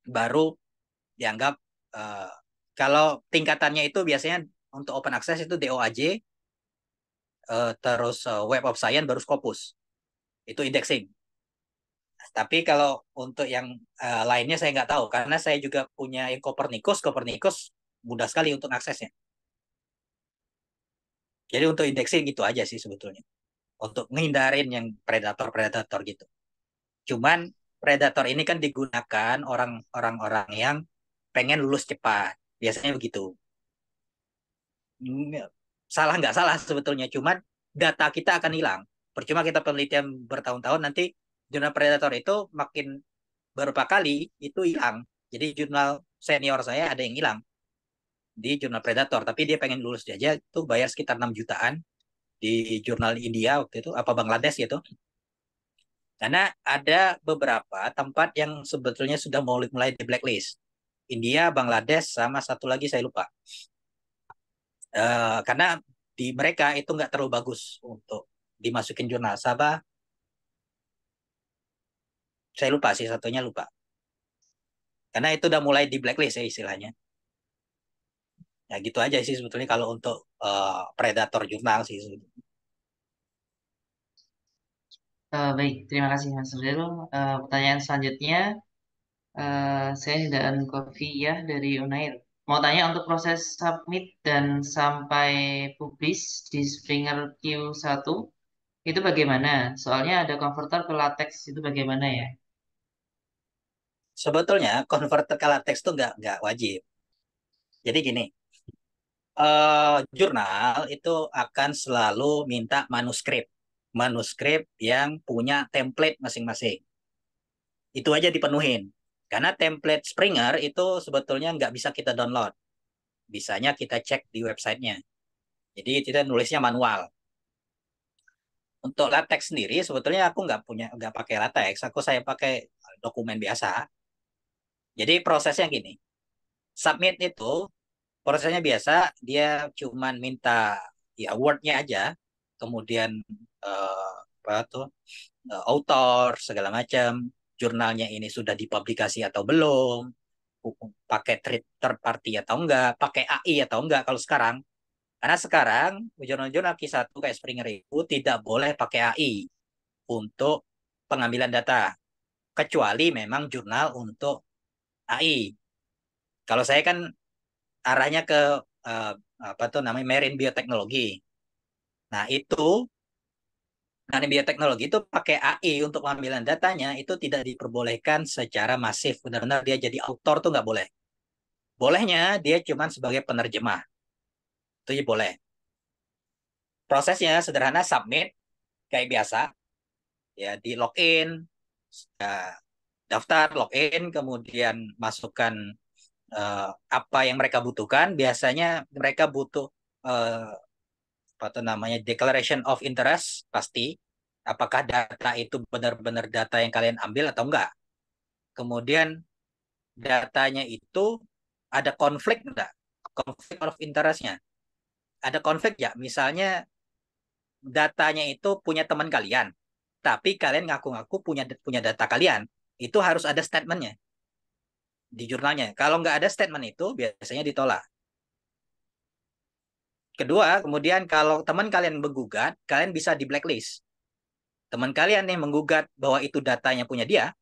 Baru dianggap, uh, kalau tingkatannya itu biasanya untuk open access itu DOAJ, terus Web of Science, baru Scopus. Itu indexing. Tapi kalau untuk yang lainnya saya nggak tahu. Karena saya juga punya yang Copernicus. Copernicus mudah sekali untuk aksesnya. Jadi untuk indexing gitu aja sih sebetulnya. Untuk menghindarin yang predator-predator gitu. Cuman predator ini kan digunakan orang-orang yang pengen lulus cepat. Biasanya begitu. Salah nggak salah sebetulnya. Cuman data kita akan hilang. Percuma kita penelitian bertahun-tahun, nanti jurnal predator itu makin beberapa kali itu hilang. Jadi jurnal senior saya ada yang hilang di jurnal predator. Tapi dia pengen lulus aja itu bayar sekitar 6 jutaan di jurnal India waktu itu, apa Bangladesh gitu. Karena ada beberapa tempat yang sebetulnya sudah mulai di blacklist. India, Bangladesh, sama satu lagi saya lupa. Karena di mereka itu nggak terlalu bagus untuk dimasukin jurnal. Sabah, saya lupa sih satunya lupa. Karena itu udah mulai di blacklist ya istilahnya. Ya gitu aja sih sebetulnya kalau untuk predator jurnal sih. Baik, terima kasih Mas Ril. Pertanyaan selanjutnya, saya dan Kofi ya dari Unair. Mau tanya untuk proses submit dan sampai publish di Springer Q1 itu bagaimana? Soalnya ada konverter ke latex itu bagaimana ya? Sebetulnya converter ke latex itu nggak wajib. Jadi gini, jurnal itu akan selalu minta manuskrip. Manuskrip yang punya template masing-masing. Itu aja dipenuhin. Karena template Springer itu sebetulnya nggak bisa kita download. Bisanya kita cek di websitenya. Jadi kita nulisnya manual. Untuk latex sendiri sebetulnya aku nggak pakai latex. Saya pakai dokumen biasa. Jadi prosesnya gini, submit itu prosesnya biasa, dia cuman minta ya Word-nya aja, kemudian apa tuh author segala macam, jurnalnya ini sudah dipublikasi atau belum, pakai third party atau enggak, pakai AI atau enggak kalau sekarang. Karena sekarang jurnal-jurnal Q1 kayak Springer itu tidak boleh pakai AI untuk pengambilan data, kecuali memang jurnal untuk AI. Kalau saya kan arahnya ke eh, apa tuh namanya marine bioteknologi. Nah, marine bioteknologi itu pakai AI untuk pengambilan datanya itu tidak diperbolehkan secara masif. Benar-benar dia jadi autor tuh nggak boleh. Bolehnya dia cuma sebagai penerjemah. Itu ya boleh. Prosesnya sederhana, submit kayak biasa, ya di login, ya, daftar, login, kemudian masukkan apa yang mereka butuhkan. Biasanya mereka butuh eh, apa itu namanya declaration of interest pasti. Apakah data itu benar-benar data yang kalian ambil atau enggak? Kemudian datanya itu ada konflik enggak? Konflik of interestnya. Ada konflik ya? Misalnya datanya itu punya teman kalian, tapi kalian ngaku-ngaku punya punya data kalian. Itu harus ada statementnya di jurnalnya. Kalau nggak ada statement itu biasanya ditolak. Kedua, kemudian kalau teman kalian menggugat, kalian bisa di blacklist. Teman kalian yang menggugat bahwa itu datanya punya dia,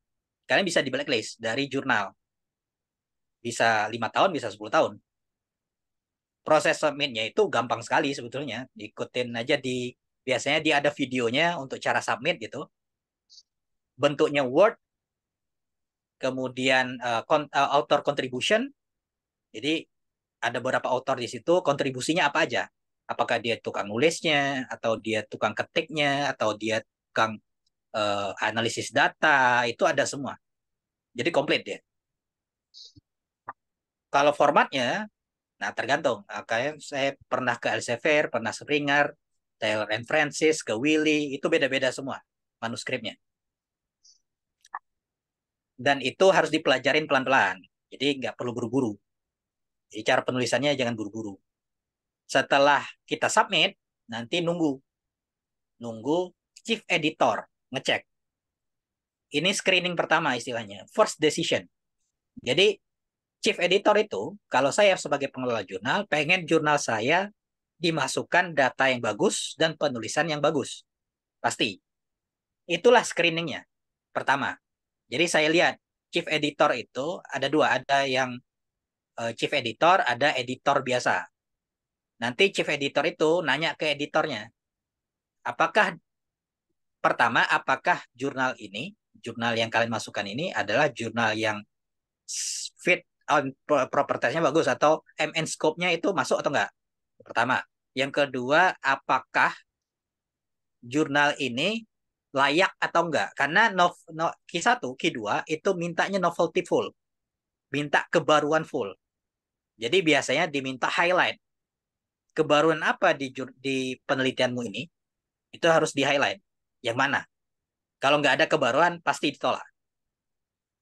kalian bisa di blacklist dari jurnal. Bisa 5 tahun, bisa 10 tahun. Proses submitnya itu gampang sekali sebetulnya. Ikutin aja biasanya dia ada videonya untuk cara submit gitu. Bentuknya Word, kemudian author contribution. Jadi ada beberapa author di situ, kontribusinya apa aja. Apakah dia tukang nulisnya, atau dia tukang ketiknya, atau dia tukang analisis data, itu ada semua. Jadi komplit dia. Kalau formatnya, nah tergantung. Kayak saya pernah ke Elsevier, pernah Springer, Taylor and Francis, ke Willy, itu beda-beda semua manuskripnya. Dan itu harus dipelajarin pelan-pelan. Jadi nggak perlu buru-buru. Jadi cara penulisannya jangan buru-buru. Setelah kita submit, nanti nunggu chief editor ngecek. Ini screening pertama istilahnya, first decision. Jadi chief editor itu, kalau saya sebagai pengelola jurnal, pengen jurnal saya dimasukkan data yang bagus dan penulisan yang bagus. Pasti. Itulah screeningnya. Pertama. Jadi saya lihat chief editor itu ada dua. Ada yang chief editor, ada editor biasa. Nanti chief editor itu nanya ke editornya. Apakah apakah jurnal yang kalian masukkan ini adalah jurnal yang fit on propertiesnya bagus atau MN scope-nya itu masuk atau enggak? Pertama. Yang kedua, apakah jurnal ini layak atau enggak? Karena Q1, Q2 itu mintanya novelty full. Minta kebaruan full. Jadi biasanya diminta highlight. Kebaruan apa di penelitianmu ini? Itu harus di highlight. Yang mana? Kalau nggak ada kebaruan, pasti ditolak.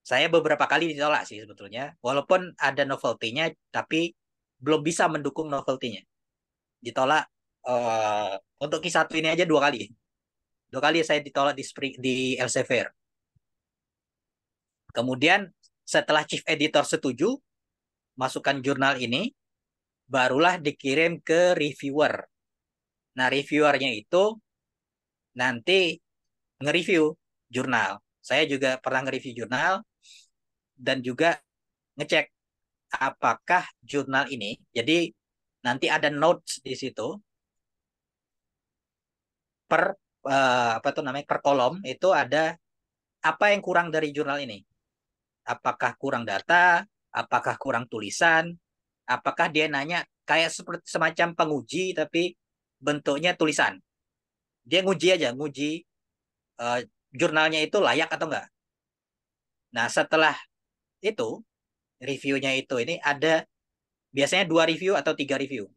Saya beberapa kali ditolak sih sebetulnya. Walaupun ada novelty-nya, tapi belum bisa mendukung novelty-nya. Ditolak untuk Q1 ini aja 2 kali. 2 kali saya ditolak di Elsevier. Kemudian setelah chief editor setuju, masukkan jurnal ini, barulah dikirim ke reviewer. Nah, reviewernya itu nanti nge-review jurnal. Saya juga pernah nge-review jurnal dan juga ngecek apakah jurnal ini, jadi nanti ada notes di situ per apa tuh namanya per kolom itu ada apa yang kurang dari jurnal ini. Apakah kurang data, apakah kurang tulisan, apakah dia nanya kayak seperti semacam penguji tapi bentuknya tulisan. Dia nguji aja, nguji uh, jurnalnya itu layak atau enggak. Nah, setelah itu reviewnya itu ini ada biasanya 2 review atau 3 review.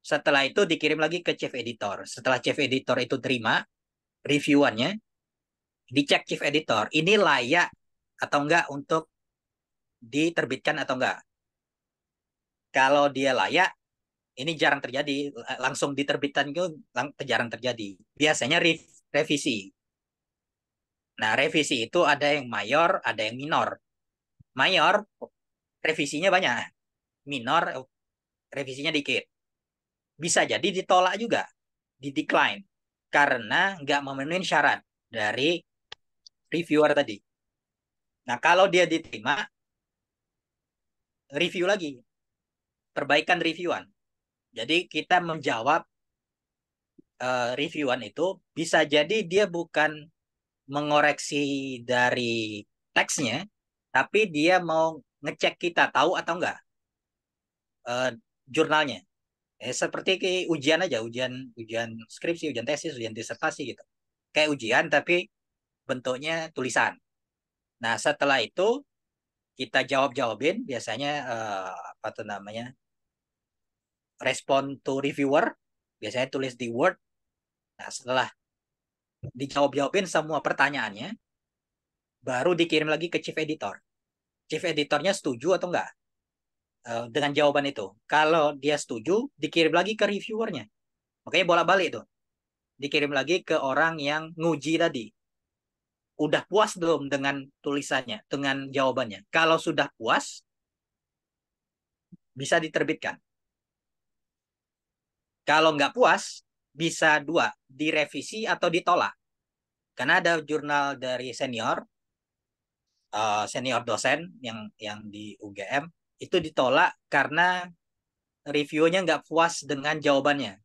Setelah itu dikirim lagi ke chief editor. Setelah chief editor itu terima reviewannya, dicek chief editor, ini layak atau enggak untuk diterbitkan atau enggak. Kalau dia layak, ini jarang terjadi, langsung diterbitkan itu jarang terjadi. Biasanya revisi. Nah, revisi itu ada yang mayor, ada yang minor. Mayor, revisinya banyak. Minor, revisinya dikit. Bisa jadi ditolak juga, di decline. Karena nggak memenuhi syarat dari reviewer tadi. Nah, kalau dia diterima, review lagi. Perbaikan reviewan. Jadi kita menjawab reviewan itu bisa jadi dia bukan mengoreksi dari teksnya, tapi dia mau ngecek kita tahu atau enggak eh, jurnalnya. Seperti kayak ujian aja, ujian ujian skripsi, ujian tesis, ujian disertasi gitu. Kayak ujian tapi bentuknya tulisan. Nah, setelah itu kita jawab-jawabin biasanya apa tuh namanya? Respon to reviewer, biasanya tulis di Word. Nah, setelah dijawab-jawabin semua pertanyaannya, baru dikirim lagi ke chief editor. Chief editornya setuju atau enggak dengan jawaban itu. Kalau dia setuju, dikirim lagi ke reviewernya. Makanya bolak-balik tuh. Dikirim lagi ke orang yang nguji tadi. Udah puas belum dengan tulisannya, dengan jawabannya? Kalau sudah puas, bisa diterbitkan. Kalau nggak puas, bisa dua, direvisi atau ditolak. Karena ada jurnal dari senior, senior dosen yang di UGM, itu ditolak karena reviewnya nggak puas dengan jawabannya.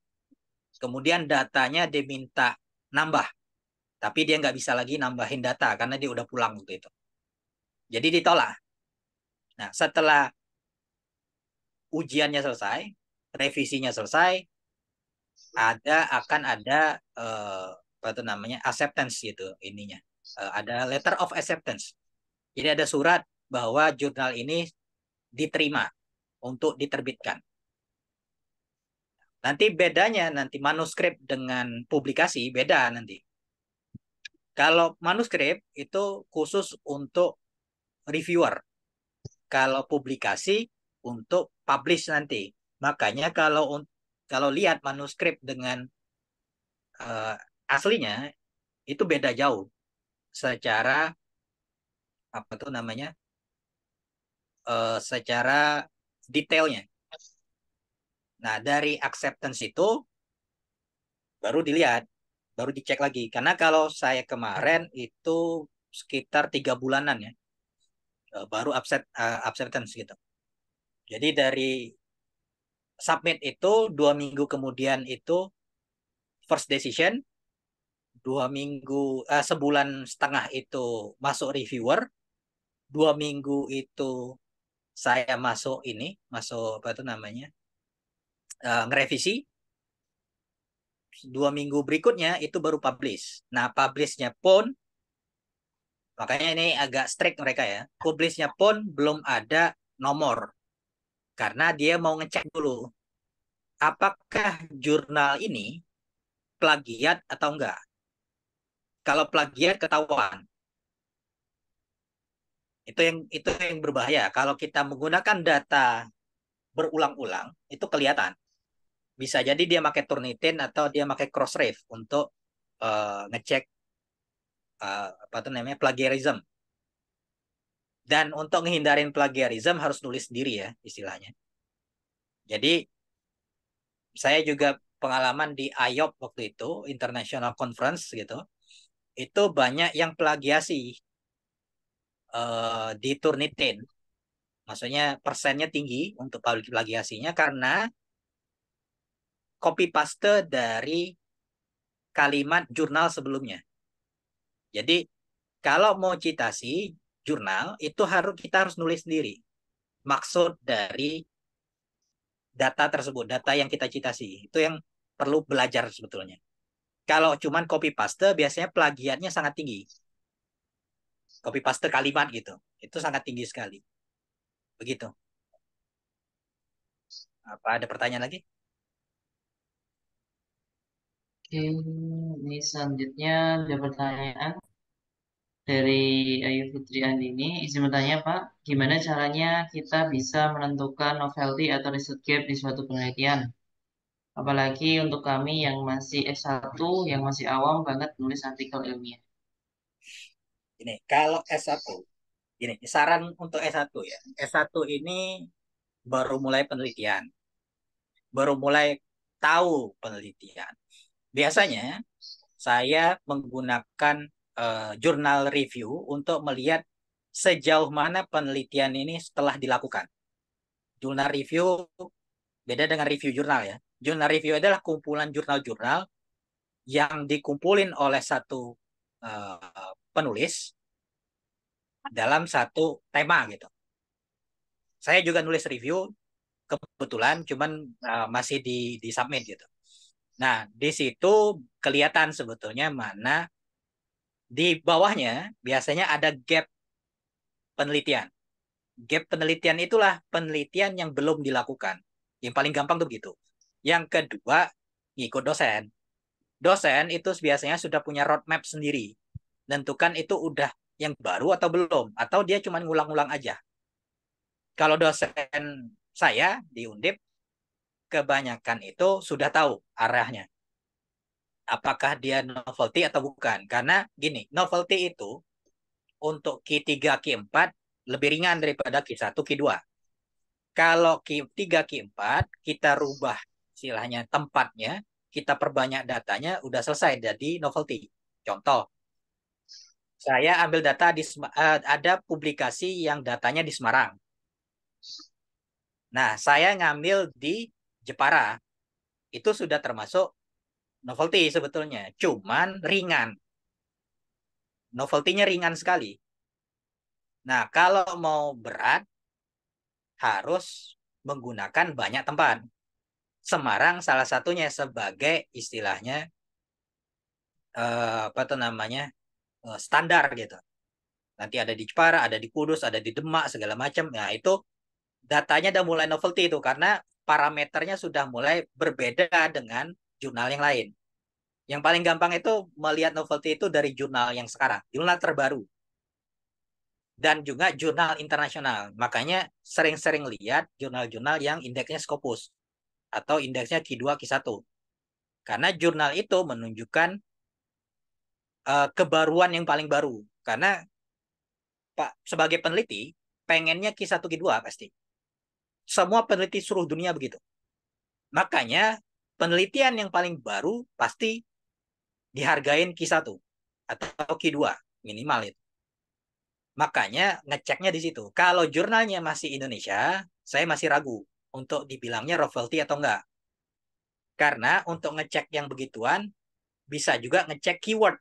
Kemudian datanya diminta nambah, tapi dia nggak bisa lagi nambahin data karena dia udah pulang waktu itu. Jadi ditolak. Nah, setelah ujiannya selesai, revisinya selesai, akan ada apa itu namanya acceptance gitu ininya. Ada letter of acceptance. Jadi ada surat bahwa jurnal ini diterima untuk diterbitkan. Nanti bedanya nanti manuskrip dengan publikasi beda nanti. Kalau manuskrip itu khusus untuk reviewer. Kalau publikasi untuk publish nanti. Makanya kalau lihat manuskrip dengan uh, aslinya itu beda jauh secara apa tuh namanya secara detailnya. Nah dari acceptance itu baru dilihat, baru dicek lagi. Karena kalau saya kemarin itu sekitar 3 bulanan ya, baru acceptance gitu. Jadi dari submit itu 2 minggu kemudian itu first decision, 2 minggu, sebulan setengah itu masuk reviewer, 2 minggu itu saya masuk ini, masuk apa itu namanya, ngerevisi, 2 minggu berikutnya itu baru publish. Nah, publishnya pun, makanya ini agak strict mereka ya, publishnya pun belum ada nomor, karena dia mau ngecek dulu, apakah jurnal ini plagiat atau enggak. Kalau plagiat ketahuan, itu yang berbahaya. Kalau kita menggunakan data berulang-ulang, itu kelihatan. Bisa jadi dia pakai Turnitin atau dia pakai Crossref untuk ngecek apa tuh namanya plagiarism. Dan untuk menghindarin plagiarism harus nulis sendiri ya istilahnya. Jadi saya juga pengalaman di IOP waktu itu, International Conference gitu, itu banyak yang plagiasi di Turnitin. Maksudnya persennya tinggi untuk plagiasinya karena copy paste dari kalimat jurnal sebelumnya. Jadi kalau mau citasi jurnal itu kita harus nulis sendiri maksud dari data tersebut, data yang kita citasi. Itu yang perlu belajar sebetulnya. Kalau cuman copy paste biasanya plagiatnya sangat tinggi. Copy paste kalimat gitu. Itu sangat tinggi sekali. Begitu. Apa ada pertanyaan lagi? Oke, ini selanjutnya ada pertanyaan. dari Ayu Fitrian ini. Izin bertanya, Pak, gimana caranya kita bisa menentukan novelty atau risk gap di suatu penelitian? Apalagi untuk kami yang masih S1, yang masih awam banget nulis artikel ilmiah. Ini kalau S1, ini saran untuk S1 ya. S1 ini baru mulai penelitian, baru mulai tahu penelitian. Biasanya saya menggunakan jurnal review untuk melihat sejauh mana penelitian ini setelah dilakukan. Jurnal review beda dengan review jurnal ya. Jurnal review adalah kumpulan jurnal-jurnal yang dikumpulin oleh satu penulis dalam satu tema gitu. Saya juga nulis review kebetulan, cuman masih di submit gitu. Nah, di situ kelihatan sebetulnya mana di bawahnya biasanya ada gap penelitian. Gap penelitian itulah penelitian yang belum dilakukan. Yang paling gampang tuh begitu. Yang kedua, ngikut dosen. Dosen itu biasanya sudah punya roadmap sendiri. Tentukan itu udah yang baru atau belum. Atau dia cuma ngulang-ngulang aja. Kalau dosen saya di Undip, kebanyakan itu sudah tahu arahnya. Apakah dia novelty atau bukan. Karena gini, novelty itu untuk Q3, Q4 lebih ringan daripada Q1, Q2. Kalau Q3, Q4 kita rubah istilahnya tempatnya, kita perbanyak datanya, udah selesai jadi novelty. Contoh, saya ambil data ada publikasi yang datanya di Semarang. Nah, saya ngambil di Jepara. Itu sudah termasuk novelty sebetulnya. Cuman ringan. Novelty-nya ringan sekali. Nah, kalau mau berat, harus menggunakan banyak tempat. Semarang salah satunya sebagai istilahnya apa tuh namanya standar gitu. Nanti ada di Jepara, ada di Kudus, ada di Demak segala macam. Nah itu datanya udah mulai novelty itu karena parameternya sudah mulai berbeda dengan jurnal yang lain. Yang paling gampang itu melihat novelty itu dari jurnal yang sekarang, jurnal terbaru dan juga jurnal internasional. Makanya sering-sering lihat jurnal-jurnal yang indeksnya Scopus atau indeksnya Q2, Q1. Karena jurnal itu menunjukkan kebaruan yang paling baru. Karena Pak sebagai peneliti pengennya Q1 Q2 pasti. Semua peneliti seluruh dunia begitu. Makanya penelitian yang paling baru pasti dihargain Q1 atau Q2 minimal itu. Makanya ngeceknya di situ. Kalau jurnalnya masih Indonesia, saya masih ragu untuk dibilangnya novelty atau enggak. Karena untuk ngecek yang begituan bisa juga ngecek keyword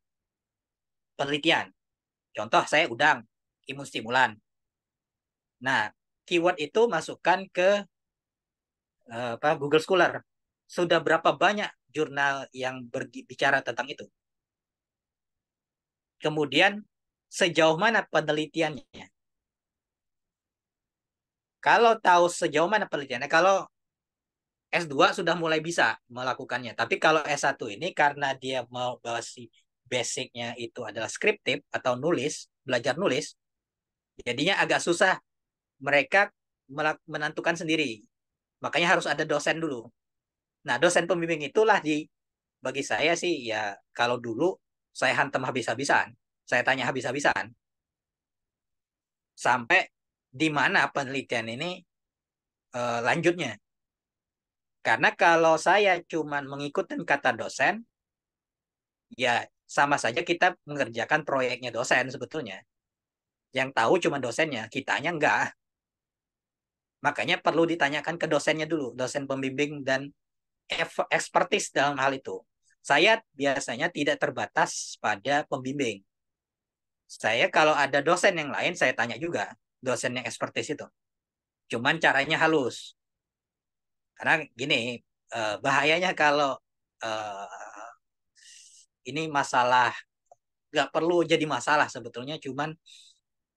penelitian. Contoh saya udang, imun stimulan. Nah, keyword itu masukkan ke Google Scholar. Sudah berapa banyak jurnal yang berbicara tentang itu? Kemudian sejauh mana penelitiannya? Kalau tahu sejauh mana penelitiannya, kalau S2 sudah mulai bisa melakukannya. Tapi kalau S1 ini karena dia mau bahas si basicnya itu adalah scriptive atau nulis, belajar nulis, jadinya agak susah mereka menentukan sendiri. Makanya harus ada dosen dulu. Nah, dosen pembimbing itulah bagi saya sih ya kalau dulu saya hantam habis-habisan, saya tanya habis-habisan sampai di mana penelitian ini lanjutnya. Karena kalau saya cuma mengikuti kata dosen, ya sama saja kita mengerjakan proyeknya dosen sebetulnya. Yang tahu cuma dosennya, kitanya enggak. Makanya perlu ditanyakan ke dosennya dulu, dosen pembimbing dan ekspertis dalam hal itu. Saya biasanya tidak terbatas pada pembimbing. Saya kalau ada dosen yang lain, saya tanya juga. Dosen yang ekspertis itu. Cuman caranya halus. Karena gini, bahayanya kalau ini masalah, nggak perlu jadi masalah sebetulnya, cuman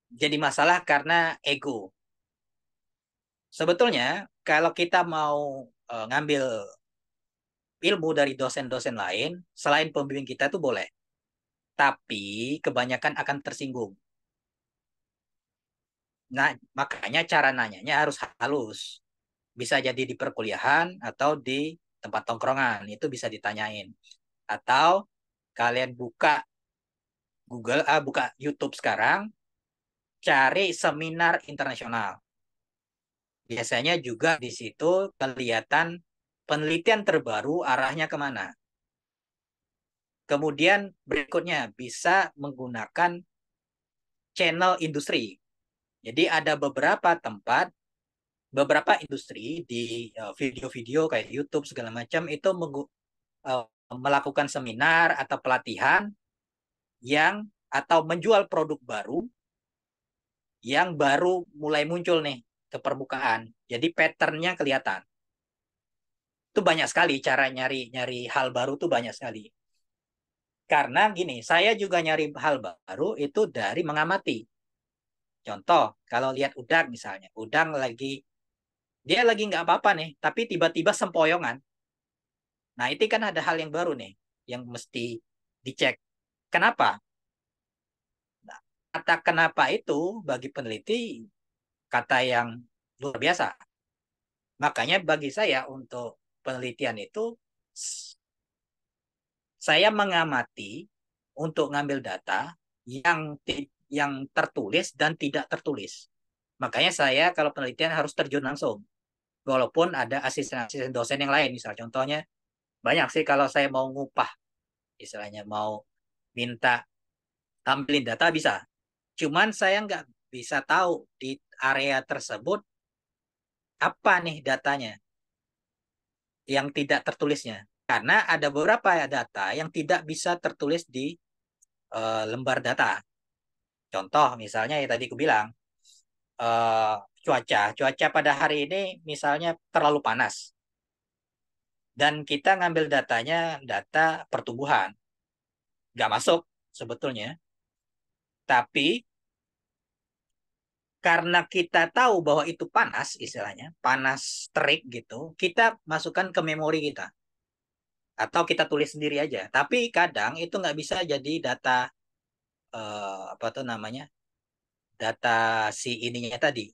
jadi masalah karena ego. Sebetulnya kalau kita mau ngambil ilmu dari dosen-dosen lain, selain pembimbing kita itu boleh. tapi kebanyakan akan tersinggung. Nah, makanya cara nanyanya harus halus. Bisa jadi di perkuliahan atau di tempat tongkrongan, itu bisa ditanyain. Atau kalian buka buka YouTube sekarang, cari seminar internasional. Biasanya juga di situ kelihatan penelitian terbaru arahnya kemana. Kemudian berikutnya bisa menggunakan channel industri. Jadi ada beberapa tempat, beberapa industri di video-video kayak YouTube segala macam itu uh, melakukan seminar atau pelatihan yang atau menjual produk baru yang baru mulai muncul nih ke permukaan. Jadi patternnya kelihatan. Itu banyak sekali cara nyari nyari hal baru tuh banyak sekali. Karena gini, saya juga nyari hal baru itu dari mengamati. Contoh, kalau lihat udang misalnya, udang dia lagi nggak apa-apa nih, tapi tiba-tiba sempoyongan. Nah, itu kan ada hal yang baru nih, yang mesti dicek. Kenapa? Nah, kata kenapa itu bagi peneliti kata yang luar biasa. Makanya bagi saya untuk penelitian itu saya mengamati untuk ngambil data yang tertulis dan tidak tertulis. Makanya saya kalau penelitian harus terjun langsung. Walaupun ada asisten-asisten dosen yang lain, misal contohnya banyak sih kalau saya mau ngupah, istilahnya mau minta tampilin data bisa. Cuman saya nggak bisa tahu di area tersebut apa nih datanya yang tidak tertulisnya. Karena ada beberapa data yang tidak bisa tertulis di lembar data. Contoh misalnya yang tadi aku bilang, eh, cuaca pada hari ini misalnya terlalu panas. Dan kita ngambil datanya, data pertumbuhan. Nggak masuk sebetulnya. Tapi karena kita tahu bahwa itu panas, istilahnya, panas terik gitu, kita masukkan ke memori kita. Atau kita tulis sendiri aja. Tapi kadang itu nggak bisa jadi data, apa tuh namanya, data si ininya tadi.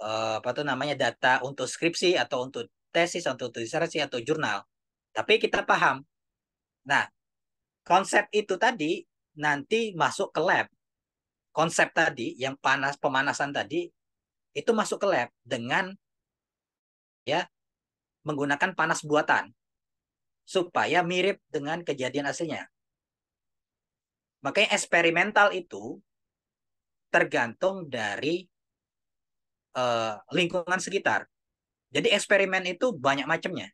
Apa tuh namanya, data untuk skripsi atau untuk tesis, atau untuk disertasi, atau jurnal. Tapi kita paham. Nah, konsep itu tadi nanti masuk ke lab. Konsep tadi yang pemanasan tadi itu masuk ke lab dengan ya menggunakan panas buatan supaya mirip dengan kejadian aslinya. Makanya eksperimental itu tergantung dari lingkungan sekitar. Jadi eksperimen itu banyak macamnya.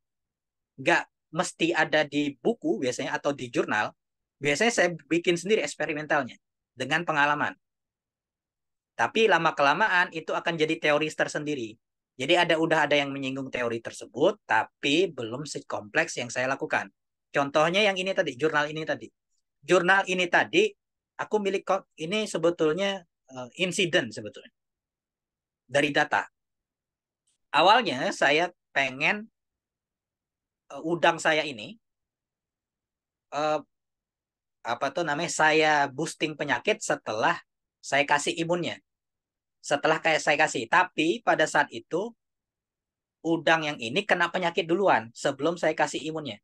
Nggak mesti ada di buku biasanya atau di jurnal. Biasanya saya bikin sendiri eksperimentalnya dengan pengalaman. Tapi lama-kelamaan itu akan jadi teori tersendiri. Jadi udah ada yang menyinggung teori tersebut, tapi belum sekompleks yang saya lakukan. Contohnya yang ini tadi, jurnal ini tadi. Jurnal ini tadi, aku milik ini sebetulnya insiden sebetulnya dari data. Awalnya saya pengen udang saya ini uh, apa tuh namanya, saya boosting penyakit setelah saya kasih imunnya. Setelah kayak saya kasih, tapi pada saat itu udang yang ini kena penyakit duluan sebelum saya kasih imunnya.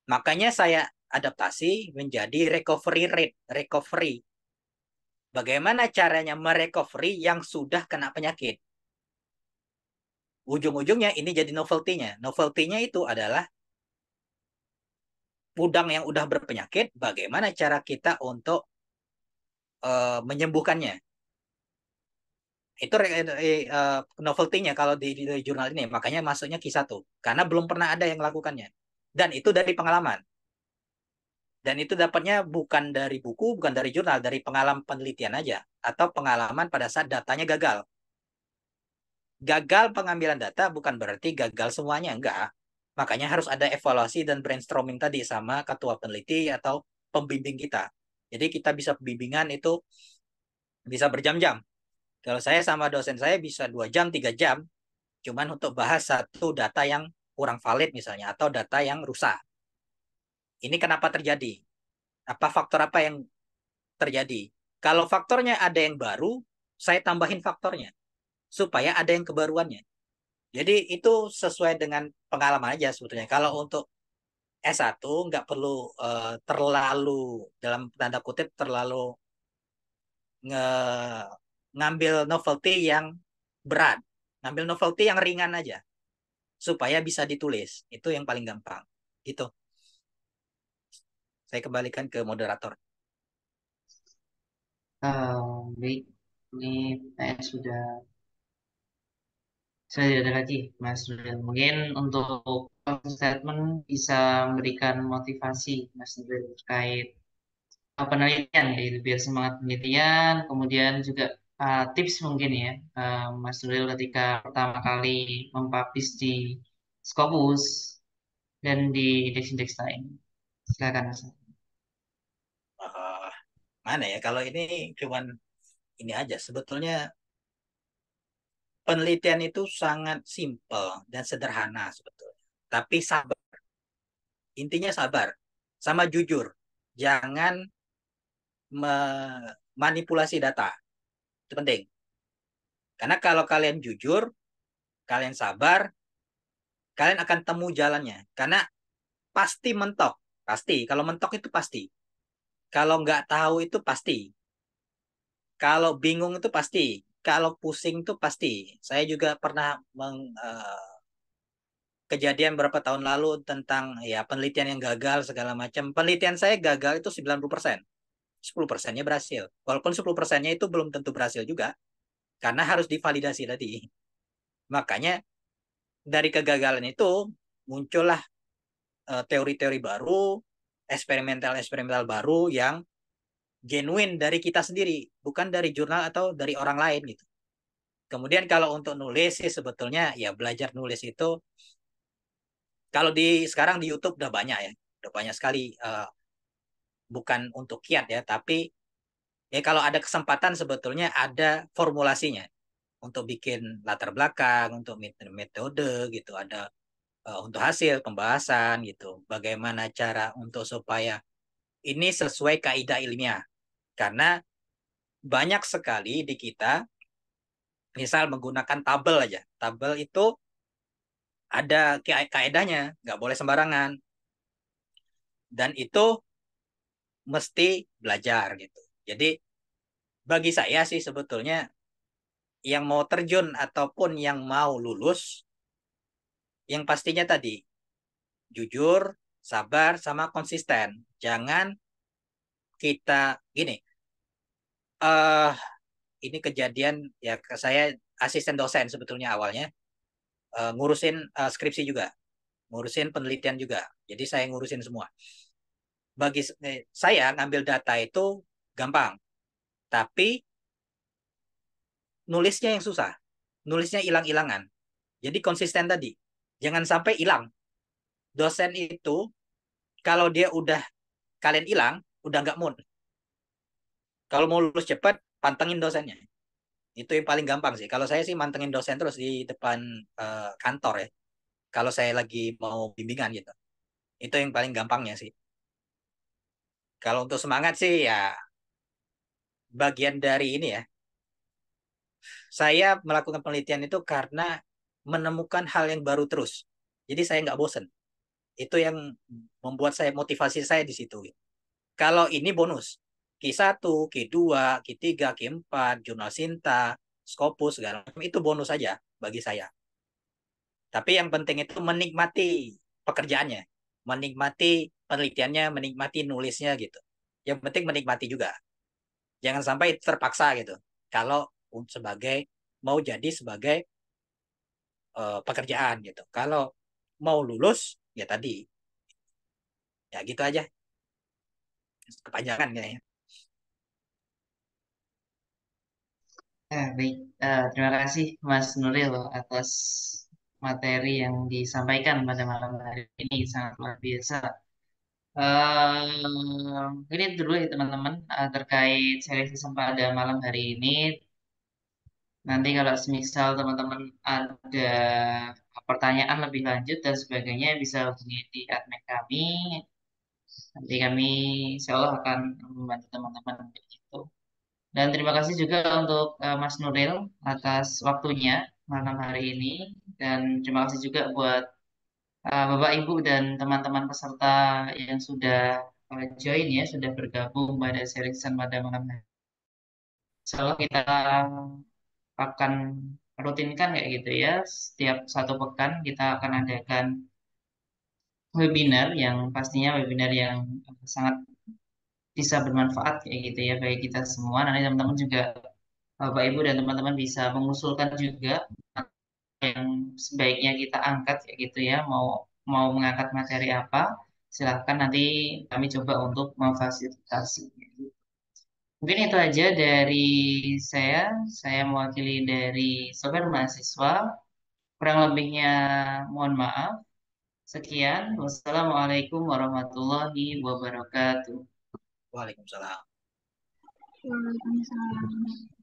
Makanya saya adaptasi menjadi recovery rate, recovery. Bagaimana caranya merecovery yang sudah kena penyakit? Ujung-ujungnya ini jadi novelty-nya. Novelty-nya itu adalah udang yang udah berpenyakit, bagaimana cara kita untuk menyembuhkannya. Itu novelty-nya kalau di jurnal ini. Makanya masuknya Q1. Karena belum pernah ada yang melakukannya. Dan itu dari pengalaman. Dan itu dapatnya bukan dari buku, bukan dari jurnal, dari pengalaman penelitian aja. Atau pengalaman pada saat datanya gagal. Gagal pengambilan data bukan berarti gagal semuanya, enggak. Makanya harus ada evaluasi dan brainstorming tadi sama ketua peneliti atau pembimbing kita. Jadi kita bisa bimbingan itu bisa berjam-jam. Kalau saya sama dosen saya bisa 2 jam, 3 jam, cuman untuk bahas satu data yang kurang valid misalnya, atau data yang rusak. Ini kenapa terjadi? Apa faktor apa yang terjadi? Kalau faktornya ada yang baru, saya tambahin faktornya supaya ada yang kebaruannya. Jadi itu sesuai dengan pengalaman aja sebetulnya. Kalau untuk S1 nggak perlu terlalu dalam tanda kutip terlalu nge ngambil novelty yang berat, ngambil novelty yang ringan aja supaya bisa ditulis. Itu yang paling gampang. Gitu. Saya kembalikan ke moderator. Baik, ini saya sudah ada lagi, Mas Nuril. Mungkin untuk closing statement bisa memberikan motivasi, Mas Nuril, terkait penelitian, gitu, biar semangat penelitian. Kemudian juga tips mungkin ya, Mas Nuril ketika pertama kali mempublish di Scopus dan di indeks-indeks lain. Silakan, Mas. Eh, Mana ya? Kalau ini cuman ini aja. Sebetulnya penelitian itu sangat simpel dan sederhana sebetulnya. Tapi sabar. Intinya sabar. Sama jujur. Jangan memanipulasi data. Itu penting. Karena kalau kalian jujur, kalian sabar, kalian akan temu jalannya. Karena pasti mentok. Pasti. Kalau mentok itu pasti. Kalau nggak tahu itu pasti. Kalau bingung itu pasti. Kalau pusing itu pasti. Saya juga pernah kejadian berapa tahun lalu tentang ya penelitian yang gagal segala macam. Penelitian saya gagal itu 90%. 10%-nya berhasil. Walaupun 10%-nya itu belum tentu berhasil juga. Karena harus divalidasi tadi. Makanya dari kegagalan itu muncullah teori-teori baru, eksperimental-eksperimental baru yang genuine dari kita sendiri, bukan dari jurnal atau dari orang lain gitu. Kemudian kalau untuk nulis sih sebetulnya ya belajar nulis itu kalau di sekarang di YouTube udah banyak ya, udah banyak sekali bukan untuk kiat ya, tapi ya kalau ada kesempatan sebetulnya ada formulasinya untuk bikin latar belakang, untuk metode gitu, ada untuk hasil pembahasan gitu, bagaimana cara untuk supaya ini sesuai kaidah ilmiah. Karena banyak sekali di kita, misal menggunakan tabel aja. Tabel itu ada kaidahnya, nggak boleh sembarangan. Dan itu mesti belajar gitu. Jadi bagi saya sih sebetulnya yang mau terjun ataupun yang mau lulus, yang pastinya tadi jujur, sabar, sama konsisten. Jangan kita gini, eh ini kejadian ya saya asisten dosen sebetulnya awalnya ngurusin skripsi juga, ngurusin penelitian juga. Jadi saya ngurusin semua. Bagi saya ngambil data itu gampang, tapi nulisnya yang susah. Nulisnya hilang-hilangan. Jadi konsisten tadi. Jangan sampai hilang. Dosen itu kalau dia udah kalian hilang, udah nggak mood. Kalau mau lulus cepat, pantengin dosennya. Itu yang paling gampang sih. Kalau saya sih mantengin dosen terus di depan kantor ya. Kalau saya lagi mau bimbingan gitu. Itu yang paling gampangnya sih. Kalau untuk semangat sih ya bagian dari ini ya. Saya melakukan penelitian itu karena menemukan hal yang baru terus. Jadi saya nggak bosen. Itu yang membuat saya motivasi saya di situ. Kalau ini bonus. Q1, Q2, Q3, Q4, Jurnal Sinta, Scopus, segala macam itu bonus saja bagi saya. Tapi yang penting itu menikmati pekerjaannya, menikmati penelitiannya, menikmati nulisnya gitu. Yang penting menikmati juga. Jangan sampai terpaksa gitu. Kalau sebagai mau jadi sebagai pekerjaan gitu. Kalau mau lulus ya tadi ya gitu aja. Kepanjangan kayaknya. Baik, terima kasih Mas Nuril atas materi yang disampaikan pada malam hari ini sangat luar biasa. Ini dulu ya teman-teman terkait seleksi pada malam hari ini. Nanti kalau semisal teman-teman ada pertanyaan lebih lanjut dan sebagainya bisa hubungi di admin kami Nanti kami insya Allah akan membantu teman-teman untuk itu. Dan terima kasih juga untuk Mas Nuril atas waktunya malam hari ini. Dan terima kasih juga buat Bapak, Ibu, dan teman-teman peserta yang sudah join ya, sudah bergabung pada sharing pada malam hari. Insya Allah kita akan rutinkan kayak gitu ya. Setiap satu pekan kita akan adakan webinar yang pastinya webinar yang sangat bisa bermanfaat kayak gitu ya bagi kita semua. Nanti teman-teman juga Bapak Ibu dan teman-teman bisa mengusulkan juga yang sebaiknya kita angkat kayak gitu ya. Mau mau mengangkat materi apa, silahkan nanti kami coba untuk memfasilitasi. Mungkin itu aja dari saya. Saya mewakili dari Sobat Mahasiswa. Kurang lebihnya mohon maaf. Sekian. Wassalamualaikum warahmatullahi wabarakatuh. Waalaikumsalam. Waalaikumsalam.